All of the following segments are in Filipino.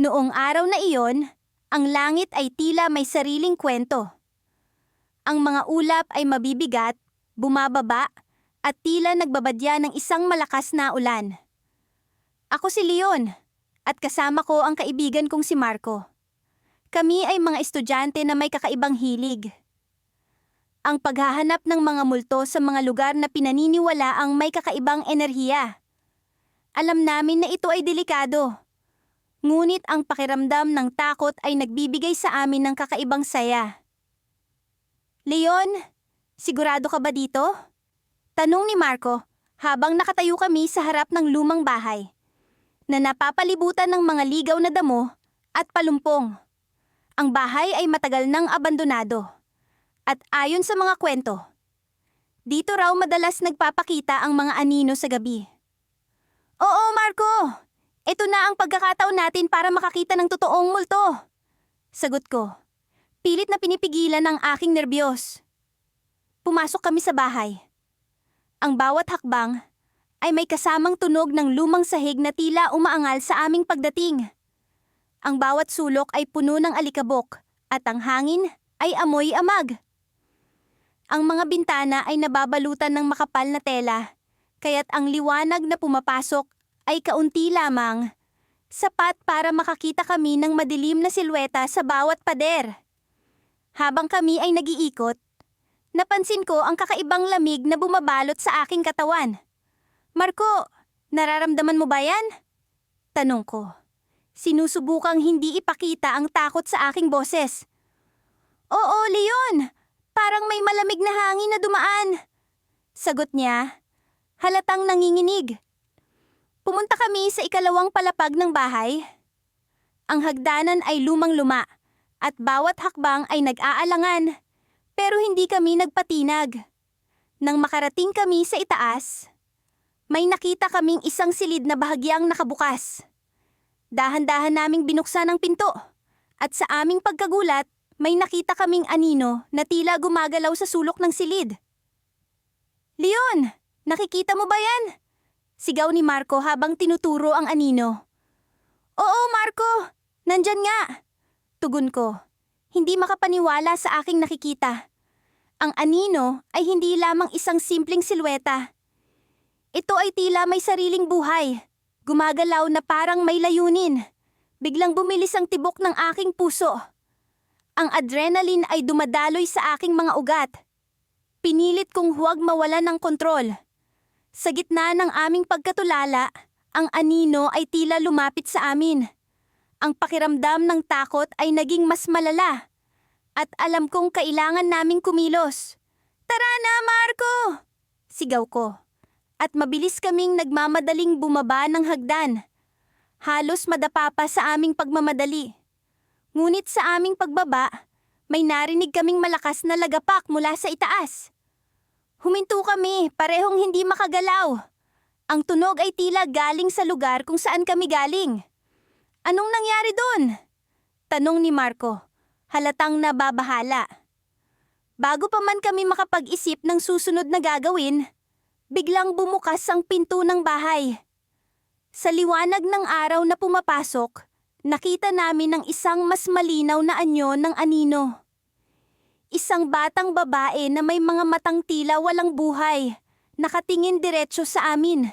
Noong araw na iyon, ang langit ay tila may sariling kwento. Ang mga ulap ay mabibigat, bumababa, at tila nagbabadya ng isang malakas na ulan. Ako si Leon, at kasama ko ang kaibigan kong si Marco. Kami ay mga estudyante na may kakaibang hilig. Ang paghahanap ng mga multo sa mga lugar na pinaniniwala ang may kakaibang enerhiya. Alam namin na ito ay delikado. Ngunit ang pakiramdam ng takot ay nagbibigay sa amin ng kakaibang saya. Leon, sigurado ka ba dito? Tanong ni Marco habang nakatayo kami sa harap ng lumang bahay na napapalibutan ng mga ligaw na damo at palumpong. Ang bahay ay matagal nang abandonado. At ayon sa mga kwento, dito raw madalas nagpapakita ang mga anino sa gabi. Oo, Marco! Ito na ang pagkakataon natin para makakita ng totoong multo. Sagot ko, pilit na pinipigilan ng aking nerbiyos. Pumasok kami sa bahay. Ang bawat hakbang ay may kasamang tunog ng lumang sahig na tila umaangal sa aming pagdating. Ang bawat sulok ay puno ng alikabok at ang hangin ay amoy amag. Ang mga bintana ay nababalutan ng makapal na tela, kaya't ang liwanag na pumapasok ay kaunti lamang, sapat para makakita kami ng madilim na silweta sa bawat pader. Habang kami ay nag-iikot, napansin ko ang kakaibang lamig na bumabalot sa aking katawan. Marco, nararamdaman mo ba yan? Tanong ko. Sinusubukang hindi ipakita ang takot sa aking boses. Oo, Leon! Parang may malamig na hangin na dumaan. Sagot niya, halatang nanginginig. Pumunta kami sa ikalawang palapag ng bahay. Ang hagdanan ay lumang-luma at bawat hakbang ay nag-aalangan, pero hindi kami nagpatinag. Nang makarating kami sa itaas, may nakita kaming isang silid na bahagyang nakabukas. Dahan-dahan naming binuksan ang pinto at sa aming pagkagulat, may nakita kaming anino na tila gumagalaw sa sulok ng silid. Leon, nakikita mo ba yan? Sigaw ni Marco habang tinuturo ang anino. Oo, Marco, nandyan nga. Tugon ko, hindi makapaniwala sa aking nakikita. Ang anino ay hindi lamang isang simpleng silweta. Ito ay tila may sariling buhay. Gumagalaw na parang may layunin. Biglang bumilis ang tibok ng aking puso. Ang adrenaline ay dumadaloy sa aking mga ugat. Pinilit kong huwag mawalan ng kontrol. Sa gitna ng aming pagkatulala, ang anino ay tila lumapit sa amin. Ang pakiramdam ng takot ay naging mas malala. At alam kong kailangan naming kumilos. Tara na, Marco! Sigaw ko. At mabilis kaming nagmamadaling bumaba ng hagdan. Halos madapa pa sa aming pagmamadali. Ngunit sa aming pagbaba, may narinig kaming malakas na lagapak mula sa itaas. Huminto kami, parehong hindi makagalaw. Ang tunog ay tila galing sa lugar kung saan kami galing. Anong nangyari doon? Tanong ni Marco, halatang nababahala. Bago pa man kami makapag-isip ng susunod na gagawin, biglang bumukas ang pinto ng bahay. Sa liwanag ng araw na pumapasok, nakita namin ang isang mas malinaw na anyo ng anino. Isang batang babae na may mga matang tila walang buhay, nakatingin diretso sa amin.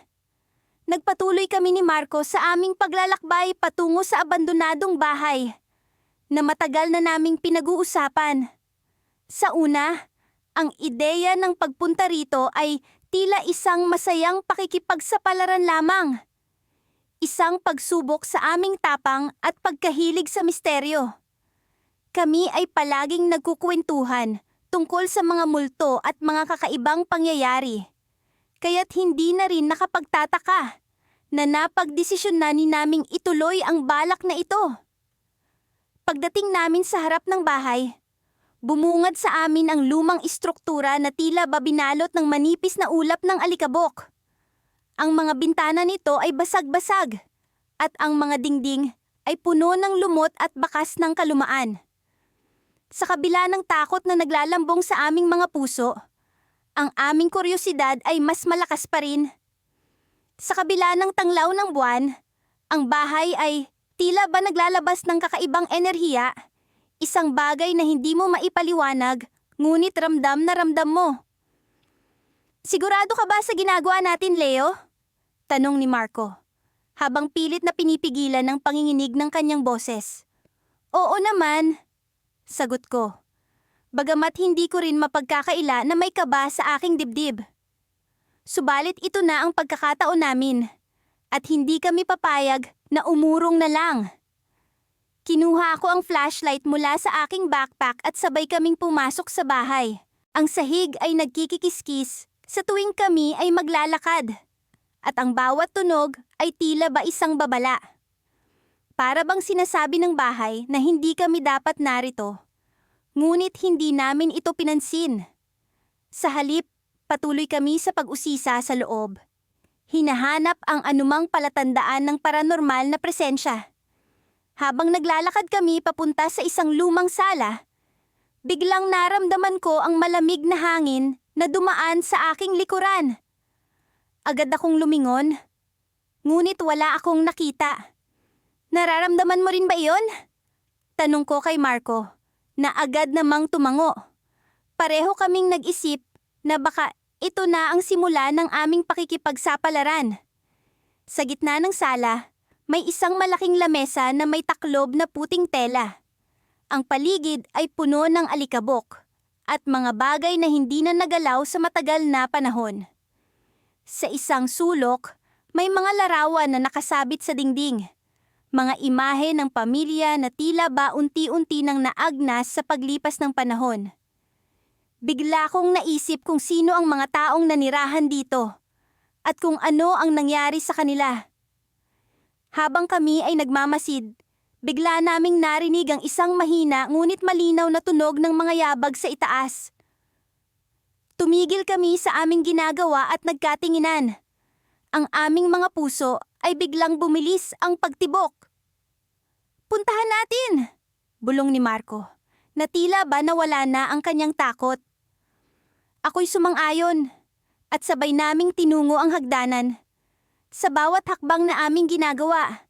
Nagpatuloy kami ni Marco sa aming paglalakbay patungo sa abandonadong bahay, na matagal na naming pinag-uusapan. Sa una, ang ideya ng pagpunta rito ay tila isang masayang pakikipagsapalaran lamang. Isang pagsubok sa aming tapang at pagkahilig sa misteryo. Kami ay palaging nagkukwentuhan tungkol sa mga multo at mga kakaibang pangyayari. Kaya't hindi na rin nakapagtataka na napagdesisyonan naming ituloy ang balak na ito. Pagdating namin sa harap ng bahay, bumungad sa amin ang lumang istruktura na tila babinalot ng manipis na ulap ng alikabok. Ang mga bintana nito ay basag-basag at ang mga dingding ay puno ng lumot at bakas ng kalumaan. Sa kabila ng takot na naglalambong sa aming mga puso, ang aming kuryosidad ay mas malakas pa rin. Sa kabila ng tanglaw ng buwan, ang bahay ay Tila ba naglalabas ng kakaibang enerhiya? Isang bagay na hindi mo maipaliwanag, ngunit ramdam na ramdam mo. Sigurado ka ba sa ginagawa natin, Leo? Tanong ni Marco, habang pilit na pinipigilan ng panginginig ng kanyang boses. Oo naman, sagot ko. Bagamat hindi ko rin mapagkakaila na may kaba sa aking dibdib. Subalit ito na ang pagkakataon namin, at hindi kami papayag na umurong na lang. Kinuha ako ang flashlight mula sa aking backpack at sabay kaming pumasok sa bahay. Ang sahig ay nagkikikiskis sa tuwing kami ay maglalakad. At ang bawat tunog ay tila ba isang babala. Para bang sinasabi ng bahay na hindi kami dapat narito. Ngunit hindi namin ito pinansin. Sa halip, patuloy kami sa pag-usisa sa loob. Hinahanap ang anumang palatandaan ng paranormal na presensya. Habang naglalakad kami papunta sa isang lumang sala, biglang naramdaman ko ang malamig na hangin na dumaan sa aking likuran. Agad akong lumingon, ngunit wala akong nakita. Nararamdaman mo rin ba iyon? Tanong ko kay Marco, na agad namang tumango. Pareho kaming nag-isip na baka ito na ang simula ng aming pakikipagsapalaran. Sa gitna ng sala, may isang malaking lamesa na may taklob na puting tela. Ang paligid ay puno ng alikabok at mga bagay na hindi na nagalaw sa matagal na panahon. Sa isang sulok, may mga larawan na nakasabit sa dingding. Mga imahe ng pamilya na tila ba unti-unti nang naagnas sa paglipas ng panahon. Bigla kong naisip kung sino ang mga taong nanirahan dito at kung ano ang nangyari sa kanila. Habang kami ay nagmamasid, bigla naming narinig ang isang mahina ngunit malinaw na tunog ng mga yabag sa itaas. Tumigil kami sa aming ginagawa at nagkatinginan. Ang aming mga puso ay biglang bumilis ang pagtibok. Puntahan natin! Bulong ni Marco, na tila ba nawala na ang kanyang takot. Ako'y sumang-ayon at sabay naming tinungo ang hagdanan. Sa bawat hakbang na aming ginagawa,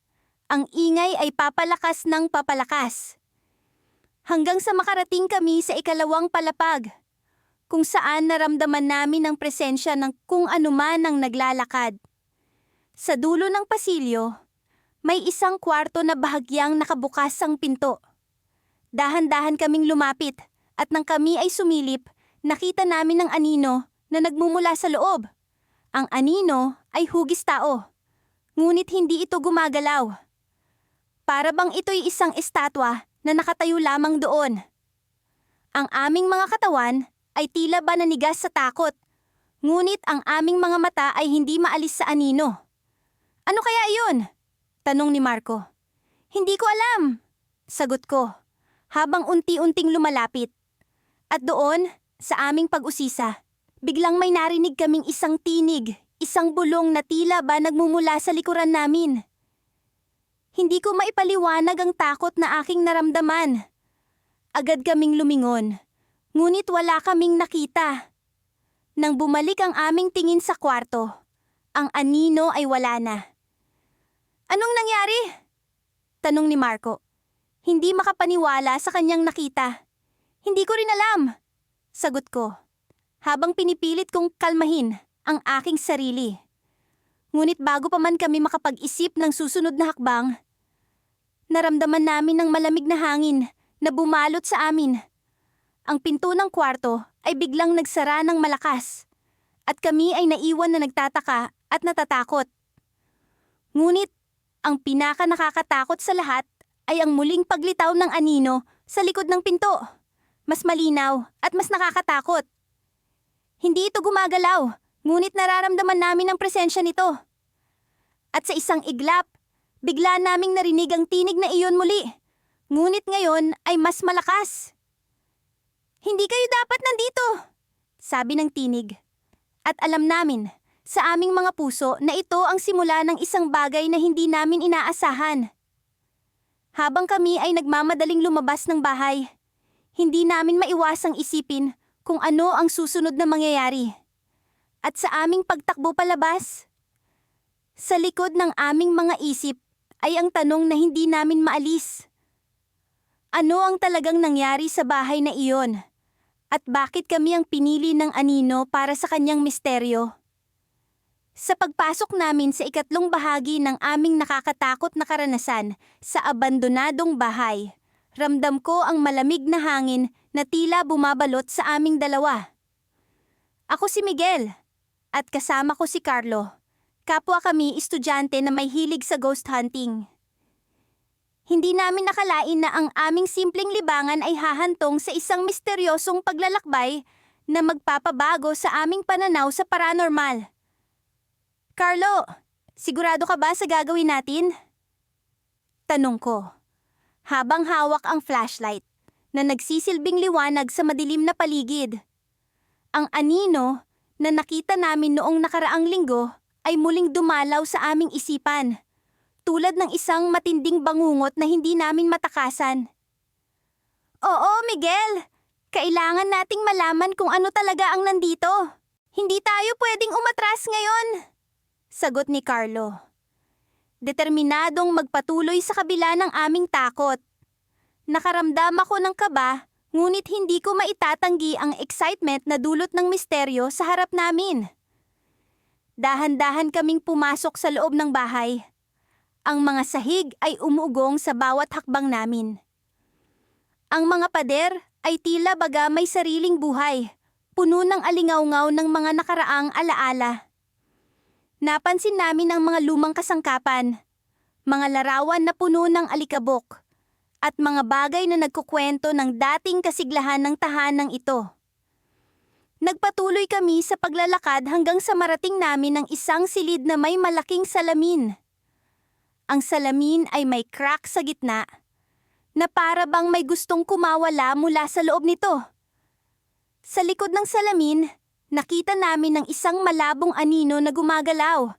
ang ingay ay papalakas ng papalakas. Hanggang sa makarating kami sa ikalawang palapag, kung saan naramdaman namin ang presensya ng kung anuman ang naglalakad. Sa dulo ng pasilyo, may isang kwarto na bahagyang nakabukas ang pinto. Dahan-dahan kaming lumapit at nang kami ay sumilip, nakita namin ang anino na nagmumula sa loob. Ang anino ay hugis tao, ngunit hindi ito gumagalaw. Para bang ito'y isang estatwa na nakatayo lamang doon. Ang aming mga katawan ay tila ba nanigas sa takot, ngunit ang aming mga mata ay hindi maalis sa anino. Ano kaya iyon? Tanong ni Marco. Hindi ko alam, sagot ko, habang unti-unting lumalapit. At doon, sa aming pag-usisa, biglang may narinig kaming isang tinig, isang bulong na tila ba nagmumula sa likuran namin. Hindi ko maipaliwanag ang takot na aking naramdaman. Agad kaming lumingon, ngunit wala kaming nakita. Nang bumalik ang aming tingin sa kwarto, ang anino ay wala na. Anong nangyari? Tanong ni Marco, hindi makapaniwala sa kanyang nakita. Hindi ko rin alam, sagot ko, habang pinipilit kong kalmahin ang aking sarili. Ngunit bago pa man kami makapag-isip ng susunod na hakbang, naramdaman namin ng malamig na hangin na bumalot sa amin. Ang pinto ng kwarto ay biglang nagsara ng malakas at kami ay naiwan na nagtataka at natatakot. Ngunit ang pinaka nakakatakot sa lahat ay ang muling paglitaw ng anino sa likod ng pinto. Mas malinaw at mas nakakatakot. Hindi ito gumagalaw, ngunit nararamdaman namin ang presensya nito. At sa isang iglap, bigla naming narinig ang tinig na iyon muli. Ngunit ngayon ay mas malakas. Hindi kayo dapat nandito, sabi ng tinig. At alam namin, sa aming mga puso na ito ang simula ng isang bagay na hindi namin inaasahan. Habang kami ay nagmamadaling lumabas ng bahay, hindi namin maiwasang isipin kung ano ang susunod na mangyayari. At sa aming pagtakbo palabas, sa likod ng aming mga isip ay ang tanong na hindi namin maalis. Ano ang talagang nangyari sa bahay na iyon? At bakit kami ang pinili ng anino para sa kanyang misteryo? Sa pagpasok namin sa ikatlong bahagi ng aming nakakatakot na karanasan sa abandonadong bahay, ramdam ko ang malamig na hangin na tila bumabalot sa aming dalawa. Ako si Miguel, at kasama ko si Carlo. Kapwa kami estudyante na may hilig sa ghost hunting. Hindi namin nakalain na ang aming simpleng libangan ay hahantong sa isang misteryosong paglalakbay na magpapabago sa aming pananaw sa paranormal. Carlo, sigurado ka ba sa gagawin natin? Tanong ko, habang hawak ang flashlight na nagsisilbing liwanag sa madilim na paligid. Ang anino na nakita namin noong nakaraang linggo ay muling dumalaw sa aming isipan, tulad ng isang matinding bangungot na hindi namin matakasan. Oo, Miguel! Kailangan nating malaman kung ano talaga ang nandito. Hindi tayo pwedeng umatras ngayon, sagot ni Carlo. Determinadong magpatuloy sa kabila ng aming takot. Nakaramdam ako ng kaba, ngunit hindi ko maitatanggi ang excitement na dulot ng misteryo sa harap namin. Dahan-dahan kaming pumasok sa loob ng bahay. Ang mga sahig ay umuugong sa bawat hakbang namin. Ang mga pader ay tila baga may sariling buhay, puno ng alingawngaw ng mga nakaraang alaala. Napansin namin ang mga lumang kasangkapan, mga larawan na puno ng alikabok, at mga bagay na nagkukwento ng dating kasiglahan ng tahanang ito. Nagpatuloy kami sa paglalakad hanggang sa marating namin ang isang silid na may malaking salamin. Ang salamin ay may crack sa gitna, na para bang may gustong kumawala mula sa loob nito. Sa likod ng salamin, nakita namin ang isang malabong anino na gumagalaw.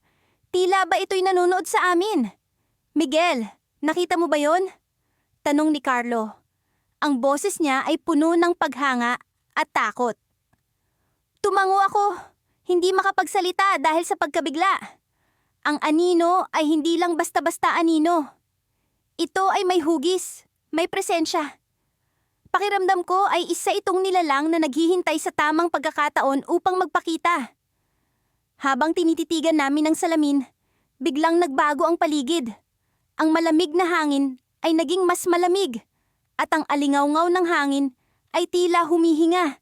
Tila ba ito'y nanonood sa amin? Miguel, nakita mo ba yon? Tanong ni Carlo. Ang boses niya ay puno ng paghanga at takot. Tumango ako, hindi makapagsalita dahil sa pagkabigla. Ang anino ay hindi lang basta-basta anino. Ito ay may hugis, may presensya. Pakiramdam ko ay isa itong nilalang na naghihintay sa tamang pagkakataon upang magpakita. Habang tinititigan namin ang salamin, biglang nagbago ang paligid. Ang malamig na hangin ay naging mas malamig, at ang alingawngaw ng hangin ay tila humihinga.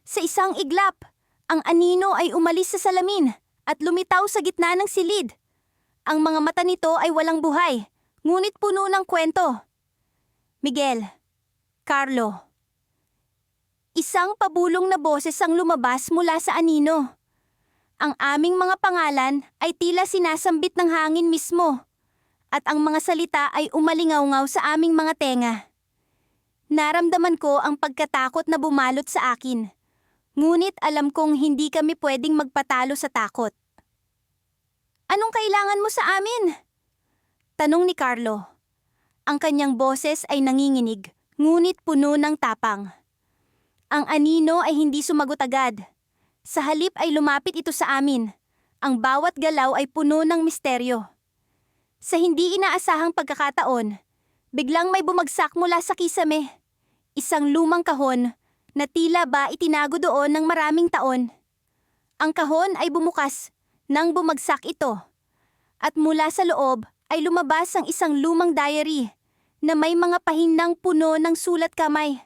Sa isang iglap, ang anino ay umalis sa salamin at lumitaw sa gitna ng silid. Ang mga mata nito ay walang buhay, ngunit puno ng kwento. Miguel, Carlo. Isang pabulong na boses ang lumabas mula sa anino. Ang aming mga pangalan ay tila sinasambit ng hangin mismo, at ang mga salita ay umalingawngaw sa aming mga tenga. Naramdaman ko ang pagkatakot na bumalot sa akin. Ngunit alam kong hindi kami pwedeng magpatalo sa takot. Anong kailangan mo sa amin? Tanong ni Carlo. Ang kanyang boses ay nanginginig, ngunit puno ng tapang. Ang anino ay hindi sumagot agad. Sa halip ay lumapit ito sa amin. Ang bawat galaw ay puno ng misteryo. Sa hindi inaasahang pagkakataon, biglang may bumagsak mula sa kisame. Isang lumang kahon na tila ba itinago doon ng maraming taon. Ang kahon ay bumukas nang bumagsak ito, at mula sa loob ay lumabas ang isang lumang diary na may mga pahinang puno ng sulat kamay.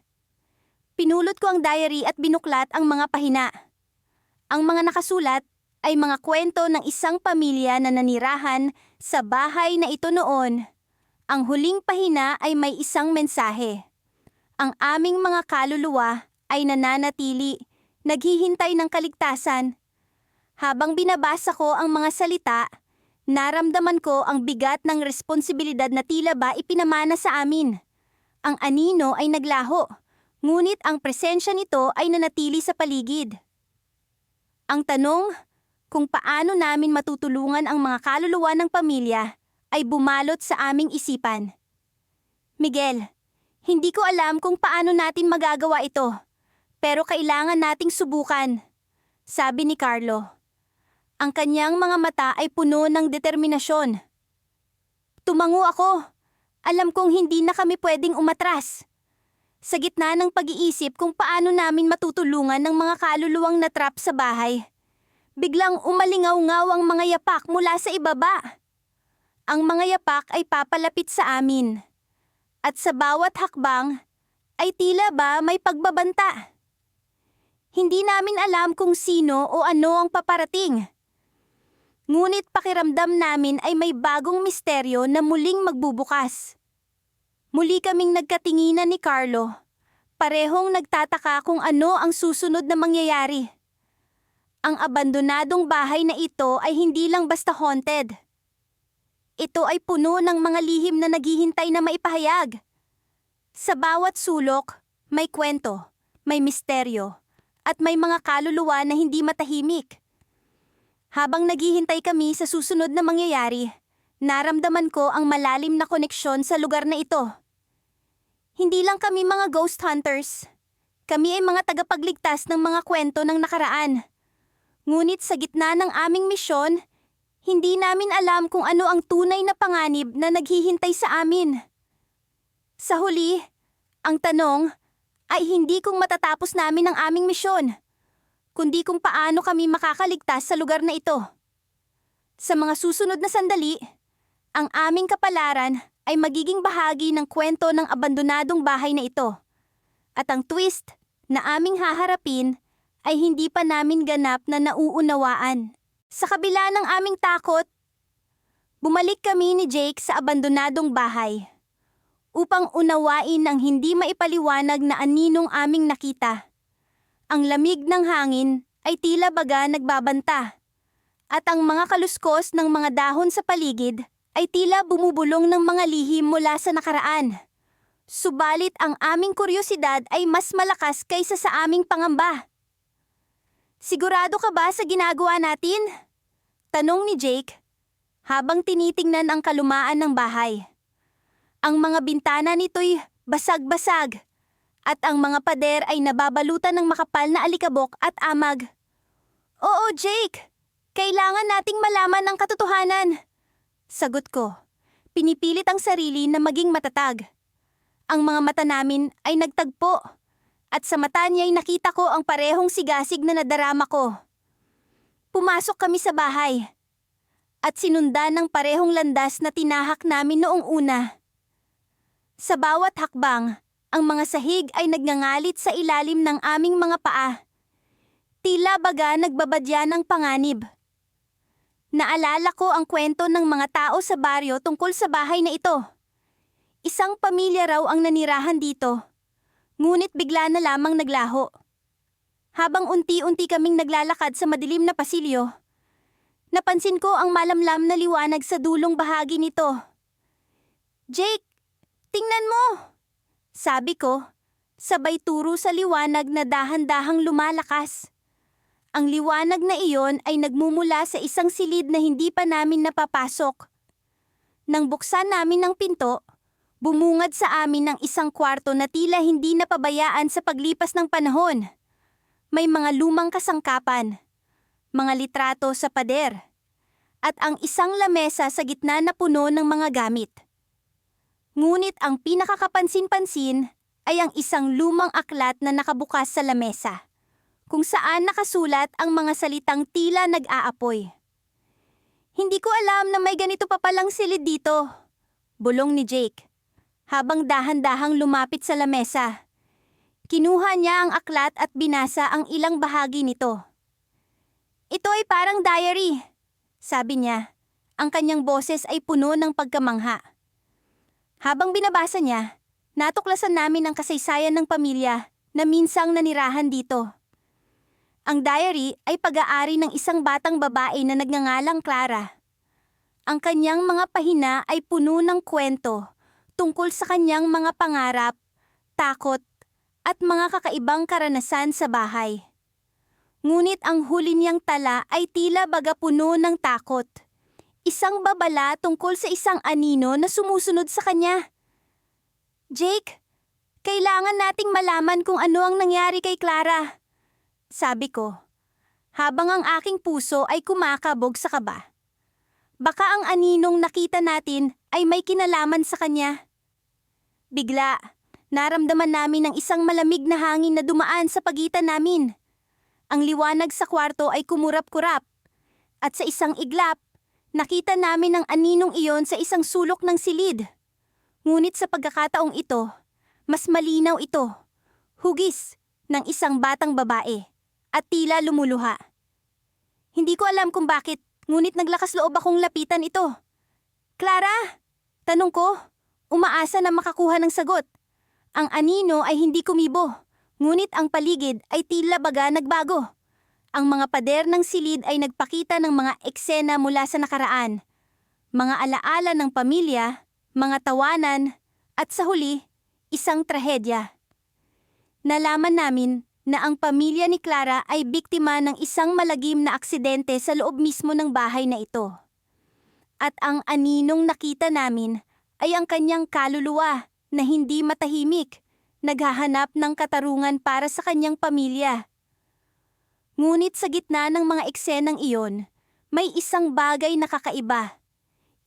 Pinulot ko ang diary at binuklat ang mga pahina. Ang mga nakasulat ay mga kwento ng isang pamilya na nanirahan sa bahay na ito noon. Ang huling pahina ay may isang mensahe. Ang aming mga kaluluwa ay nananatili, naghihintay ng kaligtasan. Habang binabasa ko ang mga salita, naramdaman ko ang bigat ng responsibilidad na tila ba ipinamana sa amin. Ang anino ay naglaho, ngunit ang presensya nito ay nanatili sa paligid. Ang tanong, kung paano namin matutulungan ang mga kaluluwa ng pamilya, ay bumalot sa aming isipan. Miguel, hindi ko alam kung paano natin magagawa ito. Pero kailangan nating subukan, sabi ni Carlo. Ang kanyang mga mata ay puno ng determinasyon. Tumango ako. Alam kong hindi na kami pwedeng umatras. Sa gitna ng pag-iisip kung paano namin matutulungan ng mga kaluluwang natrap sa bahay, biglang umalingaw-ngaw ang mga yapak mula sa ibaba. Ang mga yapak ay papalapit sa amin. At sa bawat hakbang, ay tila ba may pagbabanta. Hindi namin alam kung sino o ano ang paparating. Ngunit pakiramdam namin ay may bagong misteryo na muling magbubukas. Muli kaming nagkatinginan ni Carlo. Parehong nagtataka kung ano ang susunod na mangyayari. Ang abandonadong bahay na ito ay hindi lang basta haunted. Ito ay puno ng mga lihim na naghihintay na maipahayag. Sa bawat sulok, may kwento, may misteryo, at may mga kaluluwa na hindi matahimik. Habang naghihintay kami sa susunod na mangyayari, naramdaman ko ang malalim na koneksyon sa lugar na ito. Hindi lang kami mga ghost hunters. Kami ay mga tagapagligtas ng mga kwento ng nakaraan. Ngunit sa gitna ng aming misyon, hindi namin alam kung ano ang tunay na panganib na naghihintay sa amin. Sa huli, ang tanong ay hindi kung matatapos namin ang aming misyon, kundi kung paano kami makakaligtas sa lugar na ito. Sa mga susunod na sandali, ang aming kapalaran ay magiging bahagi ng kwento ng abandonadong bahay na ito. At ang twist na aming haharapin ay hindi pa namin ganap na nauunawaan. Sa kabila ng aming takot, bumalik kami ni Jake sa abandonadong bahay upang unawain ang hindi maipaliwanag na aninong aming nakita. Ang lamig ng hangin ay tila baga nagbabanta, at ang mga kaluskos ng mga dahon sa paligid ay tila bumubulong ng mga lihim mula sa nakaraan. Subalit ang aming kuryosidad ay mas malakas kaysa sa aming pangamba. Sigurado ka ba sa ginagawa natin? Tanong ni Jake habang tinitingnan ang kalumaan ng bahay. Ang mga bintana nito'y basag-basag at ang mga pader ay nababalutan ng makapal na alikabok at amag. Oo, Jake! Kailangan nating malaman ang katotohanan. Sagot ko, pinipilit ang sarili na maging matatag. Ang mga mata namin ay nagtagpo at sa mata niya ay nakita ko ang parehong sigasig na nadarama ko. Pumasok kami sa bahay at sinundan ng parehong landas na tinahak namin noong una. Sa bawat hakbang, ang mga sahig ay nagngangalit sa ilalim ng aming mga paa. Tila baga nagbabadya ng panganib. Naalala ko ang kwento ng mga tao sa baryo tungkol sa bahay na ito. Isang pamilya raw ang nanirahan dito, ngunit bigla na lamang naglaho. Habang unti-unti kaming naglalakad sa madilim na pasilyo, napansin ko ang malamlam na liwanag sa dulong bahagi nito. Jake, tingnan mo! Sabi ko, sabay turo sa liwanag na dahan-dahang lumalakas. Ang liwanag na iyon ay nagmumula sa isang silid na hindi pa namin napapasok. Nang buksan namin ang pinto, bumungad sa amin ang isang kwarto na tila hindi napabayaan sa paglipas ng panahon. May mga lumang kasangkapan, mga litrato sa pader, at ang isang lamesa sa gitna na puno ng mga gamit. Ngunit ang pinakakapansin-pansin ay ang isang lumang aklat na nakabukas sa lamesa, kung saan nakasulat ang mga salitang tila nag-aapoy. Hindi ko alam na may ganito pa palang silid dito, bulong ni Jake, habang dahan-dahang lumapit sa lamesa. Kinuha niya ang aklat at binasa ang ilang bahagi nito. Ito ay parang diary, sabi niya. Ang kanyang boses ay puno ng pagkamangha. Habang binabasa niya, natuklasan namin ang kasaysayan ng pamilya na minsang nanirahan dito. Ang diary ay pag-aari ng isang batang babae na nagngangalang Clara. Ang kanyang mga pahina ay puno ng kwento tungkol sa kanyang mga pangarap, takot, at mga kakaibang karanasan sa bahay. Ngunit ang huli niyang tala ay tila baga puno ng takot. Isang babala tungkol sa isang anino na sumusunod sa kanya. Jake, kailangan nating malaman kung ano ang nangyari kay Clara. Sabi ko, habang ang aking puso ay kumakabog sa kaba. Baka ang aninong nakita natin ay may kinalaman sa kanya. Bigla, naramdaman namin ang isang malamig na hangin na dumaan sa pagitan namin. Ang liwanag sa kwarto ay kumurap-kurap. At sa isang iglap, nakita namin ang aninong iyon sa isang sulok ng silid. Ngunit sa pagkakataong ito, mas malinaw ito. Hugis ng isang batang babae at tila lumuluha. Hindi ko alam kung bakit, ngunit naglakas loob akong lapitan ito. Clara! Tanong ko, umaasa na makakuha ng sagot. Ang anino ay hindi kumibo, ngunit ang paligid ay tila baga nagbago. Ang mga pader ng silid ay nagpakita ng mga eksena mula sa nakaraan. Mga alaala ng pamilya, mga tawanan, at sa huli, isang trahedya. Nalaman namin na ang pamilya ni Clara ay biktima ng isang malagim na aksidente sa loob mismo ng bahay na ito. At ang aninong nakita namin ay ang kanyang kaluluwa na hindi matahimik, naghahanap ng katarungan para sa kanyang pamilya. Ngunit sa gitna ng mga eksenang iyon, may isang bagay na kakaiba.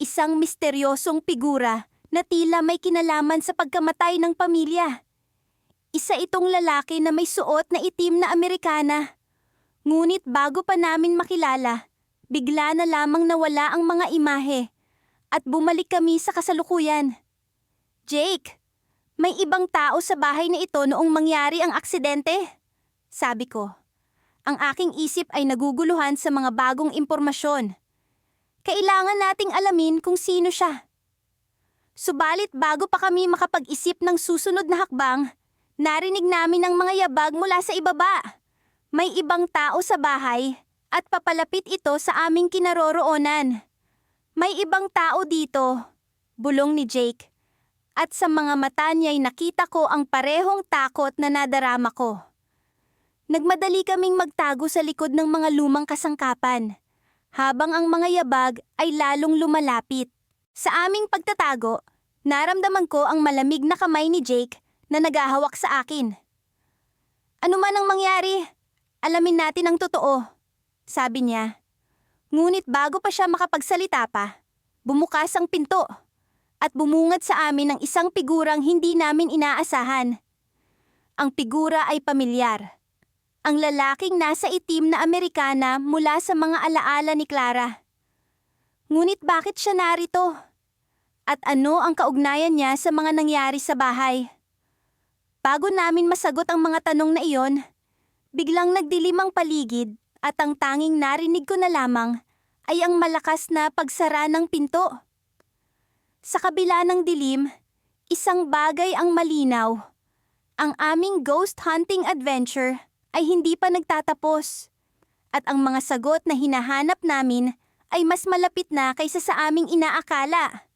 Isang misteryosong figura na tila may kinalaman sa pagkamatay ng pamilya. Isa itong lalaki na may suot na itim na Amerikana. Ngunit bago pa namin makilala, bigla na lamang nawala ang mga imahe at bumalik kami sa kasalukuyan. Jake, may ibang tao sa bahay na ito noong mangyari ang aksidente, sabi ko. Ang aking isip ay naguguluhan sa mga bagong impormasyon. Kailangan nating alamin kung sino siya. Subalit bago pa kami makapag-isip ng susunod na hakbang, narinig namin ang mga yabag mula sa ibaba. May ibang tao sa bahay at papalapit ito sa aming kinaroroonan. May ibang tao dito, bulong ni Jake. At sa mga mata niya'y nakita ko ang parehong takot na nadarama ko. Nagmadali kaming magtago sa likod ng mga lumang kasangkapan, habang ang mga yabag ay lalong lumalapit. Sa aming pagtatago, naramdaman ko ang malamig na kamay ni Jake na naghahawak sa akin. Ano man ang mangyari, alamin natin ang totoo, sabi niya. Ngunit bago pa siya makapagsalita pa, bumukas ang pinto at bumungad sa amin ang isang figurang hindi namin inaasahan. Ang figura ay pamilyar. Ang lalaking nasa itim na Amerikana mula sa mga alaala ni Clara. Ngunit bakit siya narito? At ano ang kaugnayan niya sa mga nangyari sa bahay? Bago namin masagot ang mga tanong na iyon, biglang nagdilim ang paligid at ang tanging narinig ko na lamang ay ang malakas na pagsara ng pinto. Sa kabila ng dilim, isang bagay ang malinaw. Ang aming ghost hunting adventure ay hindi pa nagtatapos. At ang mga sagot na hinahanap namin ay mas malapit na kaysa sa aming inaakala.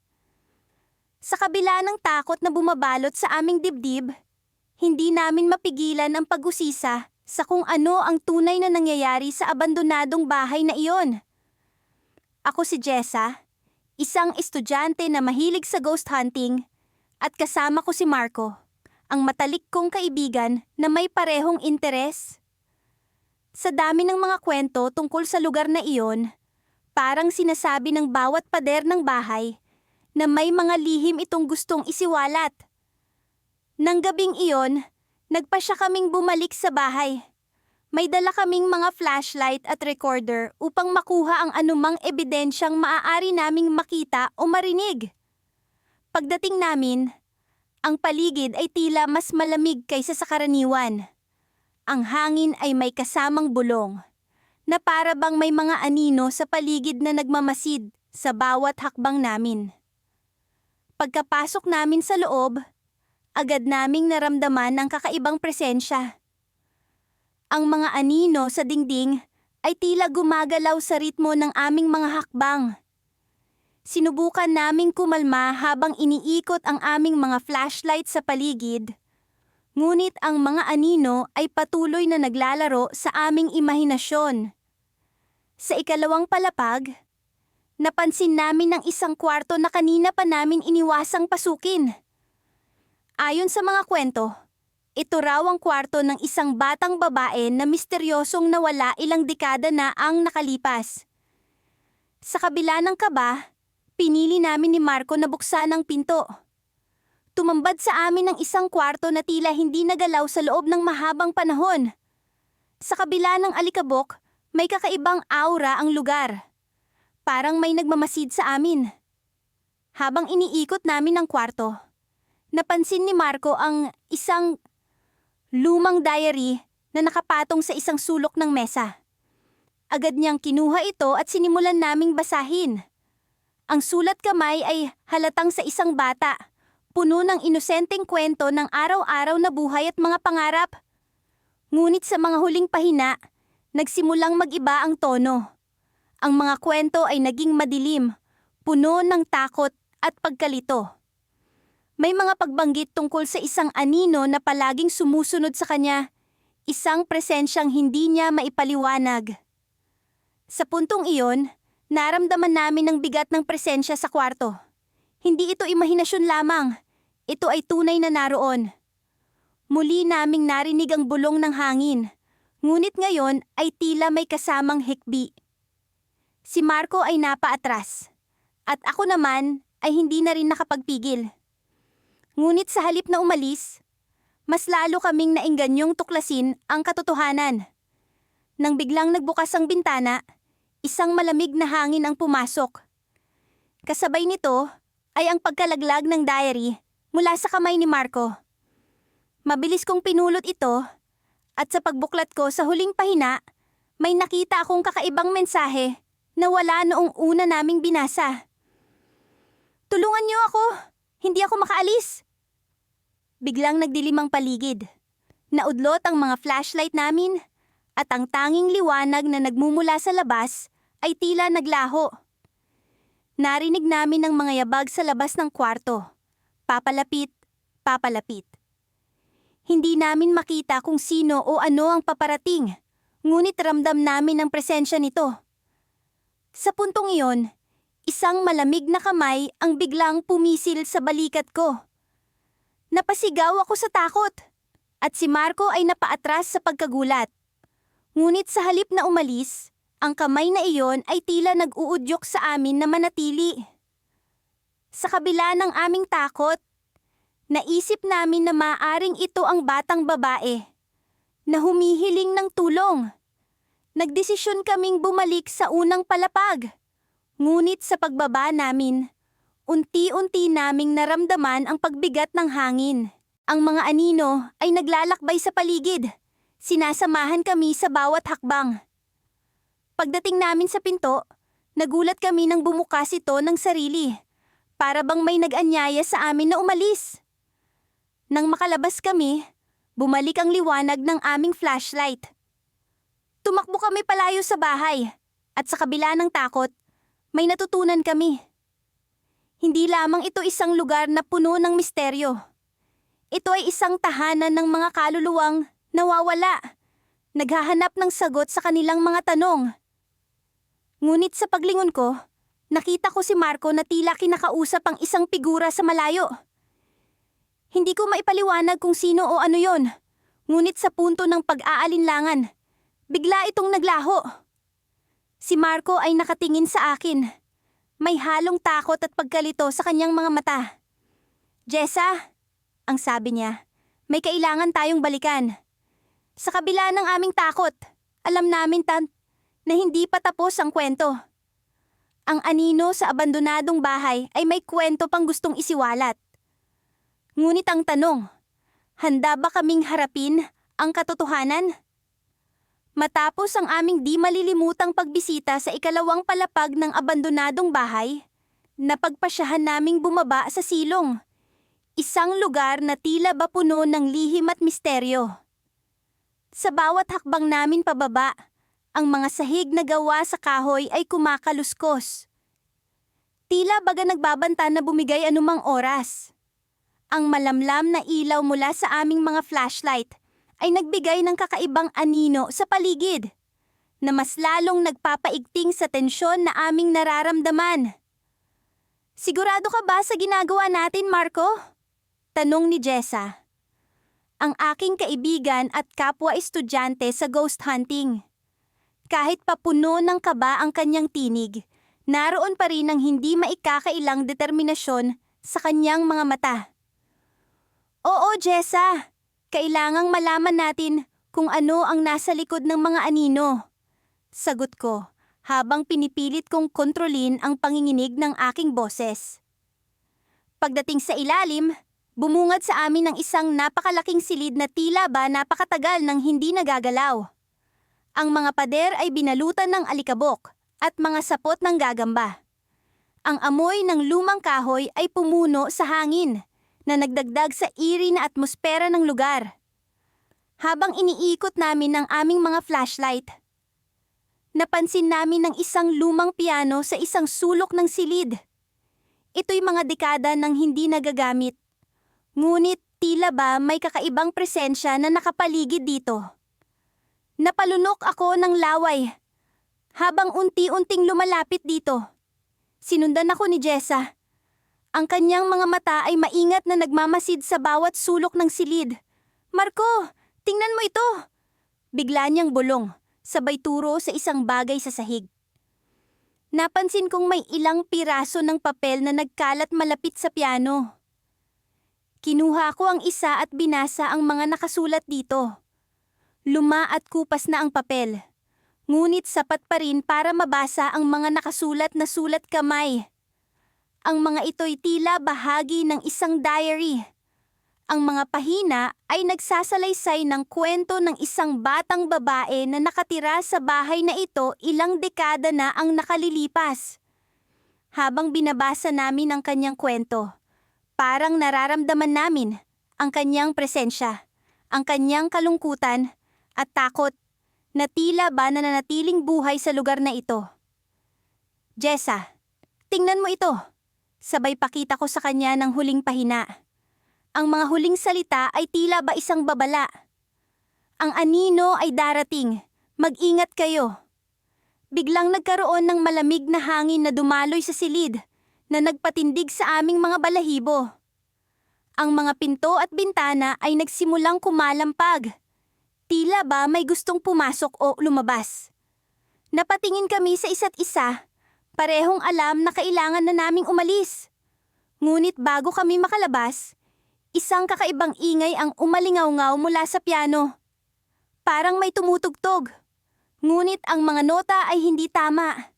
Sa kabila ng takot na bumabalot sa aming dibdib, hindi namin mapigilan ang pag-usisa sa kung ano ang tunay na nangyayari sa abandonadong bahay na iyon. Ako si Jessa, isang estudyante na mahilig sa ghost hunting, at kasama ko si Marco, ang matalik kong kaibigan na may parehong interes. Sa dami ng mga kwento tungkol sa lugar na iyon, parang sinasabi ng bawat pader ng bahay na may mga lihim itong gustong isiwalat. Nang gabing iyon, nagpasya kaming bumalik sa bahay. May dala kaming mga flashlight at recorder upang makuha ang anumang ebidensyang maaari naming makita o marinig. Pagdating namin, ang paligid ay tila mas malamig kaysa sa karaniwan. Ang hangin ay may kasamang bulong, na para bang may mga anino sa paligid na nagmamasid sa bawat hakbang namin. Pagkapasok namin sa loob, agad naming naramdaman ang kakaibang presensya. Ang mga anino sa dingding ay tila gumagalaw sa ritmo ng aming mga hakbang. Sinubukan naming kumalma habang iniikot ang aming mga flashlight sa paligid. Ngunit ang mga anino ay patuloy na naglalaro sa aming imahinasyon. Sa ikalawang palapag, napansin namin ang isang kwarto na kanina pa namin iniwasang pasukin. Ayon sa mga kwento, ito raw ang kwarto ng isang batang babae na misteryosong nawala ilang dekada na ang nakalipas. Sa kabila ng kaba, pinili namin ni Marco na buksan ang pinto. Tumambad sa amin ang isang kwarto na tila hindi nagalaw sa loob ng mahabang panahon. Sa kabila ng alikabok, may kakaibang aura ang lugar. Parang may nagmamasid sa amin. Habang iniikot namin ang kwarto, napansin ni Marco ang isang lumang diary na nakapatong sa isang sulok ng mesa. Agad niyang kinuha ito at sinimulan naming basahin. Ang sulat kamay ay halatang sa isang bata, puno ng inosenteng kwento ng araw-araw na buhay at mga pangarap. Ngunit sa mga huling pahina, nagsimulang mag-iba ang tono. Ang mga kwento ay naging madilim, puno ng takot at pagkalito. May mga pagbanggit tungkol sa isang anino na palaging sumusunod sa kanya, isang presensyang hindi niya maipaliwanag. Sa puntong iyon, naramdaman namin ang bigat ng presensya sa kwarto. Hindi ito imahinasyon lamang, ito ay tunay na naroon. Muli naming narinig ang bulong ng hangin, ngunit ngayon ay tila may kasamang hikbi. Si Marco ay napaatras, at ako naman ay hindi na rin nakapagpigil. Ngunit sa halip na umalis, mas lalo kaming naingganyong tuklasin ang katotohanan. Nang biglang nagbukas ang bintana, isang malamig na hangin ang pumasok. Kasabay nito ay ang pagkalaglag ng diary mula sa kamay ni Marco. Mabilis kong pinulot ito at sa pagbuklat ko sa huling pahina, may nakita akong kakaibang mensahe na wala noong una naming binasa. "Tulungan niyo ako! Hindi ako makaalis!" Biglang nagdilim ang paligid. Naudlot ang mga flashlight namin at ang tanging liwanag na nagmumula sa labas ay tila naglaho. Narinig namin ang mga yabag sa labas ng kwarto. Papalapit, papalapit. Hindi namin makita kung sino o ano ang paparating, ngunit ramdam namin ang presensya nito. Sa puntong iyon, isang malamig na kamay ang biglang pumisil sa balikat ko. Napasigaw ako sa takot, at si Marco ay napaatras sa pagkagulat. Ngunit sa halip na umalis, ang kamay na iyon ay tila nag-uudyok sa amin na manatili. Sa kabila ng aming takot, naisip namin na maaring ito ang batang babae na humihiling ng tulong. Nagdesisyon kaming bumalik sa unang palapag. Ngunit sa pagbaba namin, unti-unti naming naramdaman ang pagbigat ng hangin. Ang mga anino ay naglalakbay sa paligid. Sinasamahan kami sa bawat hakbang. Pagdating namin sa pinto, nagulat kami nang bumukas ito ng sarili. Para bang may nag-anyaya sa amin na umalis. Nang makalabas kami, bumalik ang liwanag ng aming flashlight. Tumakbo kami palayo sa bahay, at sa kabila ng takot, may natutunan kami. Hindi lamang ito isang lugar na puno ng misteryo. Ito ay isang tahanan ng mga kaluluwang nawawala, naghahanap ng sagot sa kanilang mga tanong. Ngunit sa paglingon ko, nakita ko si Marco na tila kinakausap ang isang figura sa malayo. Hindi ko maipaliwanag kung sino o ano yon, ngunit sa punto ng pag-aalinlangan, bigla itong naglaho. Si Marco ay nakatingin sa akin. May halong takot at pagkalito sa kanyang mga mata. "Jessa," ang sabi niya, "may kailangan tayong balikan. Sa kabila ng aming takot, alam namin na hindi pa tapos ang kwento. Ang anino sa abandonadong bahay ay may kwento pang gustong isiwalat. Ngunit ang tanong, handa ba kaming harapin ang katotohanan?" Matapos ang aming di malilimutang pagbisita sa ikalawang palapag ng abandonadong bahay, napagpasyahan naming bumaba sa silong, isang lugar na tila ba puno ng lihim at misteryo. Sa bawat hakbang namin pababa, ang mga sahig na gawa sa kahoy ay kumakaluskos. Tila baga nagbabanta na bumigay anumang oras. Ang malamlam na ilaw mula sa aming mga flashlight ay nagbigay ng kakaibang anino sa paligid, na mas lalong nagpapaigting sa tensyon na aming nararamdaman. "Sigurado ka ba sa ginagawa natin, Marco?" tanong ni Jessa, ang aking kaibigan at kapwa-estudyante sa ghost hunting. Kahit papuno ng kaba ang kanyang tinig, naroon pa rin ang hindi maikakailang determinasyon sa kanyang mga mata. Oo, Jessa. Kailangang malaman natin kung ano ang nasa likod ng mga anino. Sagot ko, habang pinipilit kong kontrolin ang panginginig ng aking boses. Pagdating sa ilalim, bumungad sa amin ng isang napakalaking silid na tila ba napakatagal nang hindi nagagalaw. Ang mga pader ay binalutan ng alikabok at mga sapot ng gagamba. Ang amoy ng lumang kahoy ay pumuno sa hangin na nagdagdag sa eerie na atmosfera ng lugar. Habang iniikot namin ang aming mga flashlight, napansin namin ang isang lumang piano sa isang sulok ng silid. Ito'y mga dekada nang hindi nagagamit. Ngunit tila ba may kakaibang presensya na nakapaligid dito. Napalunok ako ng laway habang unti-unting lumalapit dito. Sinundan ako ni Jessa. Ang kanyang mga mata ay maingat na nagmamasid sa bawat sulok ng silid. Marco, tingnan mo ito! Bigla niyang bulong, sabay turo sa isang bagay sa sahig. Napansin kong may ilang piraso ng papel na nagkalat malapit sa piano. Kinuha ko ang isa at binasa ang mga nakasulat dito. Luma at kupas na ang papel. Ngunit sapat pa rin para mabasa ang mga nakasulat na sulat kamay. Ang mga ito'y tila bahagi ng isang diary. Ang mga pahina ay nagsasalaysay ng kwento ng isang batang babae na nakatira sa bahay na ito ilang dekada na ang nakalilipas. Habang binabasa namin ang kanyang kwento, parang nararamdaman namin ang kanyang presensya, ang kanyang kalungkutan at takot na tila ba nananatiling buhay sa lugar na ito. Jessa, tingnan mo ito. Sabay pakita ko sa kanya ng huling pahina. Ang mga huling salita ay tila ba isang babala. Ang anino ay darating. Mag-ingat kayo. Biglang nagkaroon ng malamig na hangin na dumaloy sa silid na nagpatindig sa aming mga balahibo. Ang mga pinto at bintana ay nagsimulang kumalampag. Tila ba may gustong pumasok o lumabas. Napatingin kami sa isa't isa. Parehong alam na kailangan na naming umalis. Ngunit bago kami makalabas, isang kakaibang ingay ang umalingaw-ngaw mula sa piano. Parang may tumutugtog. Ngunit ang mga nota ay hindi tama.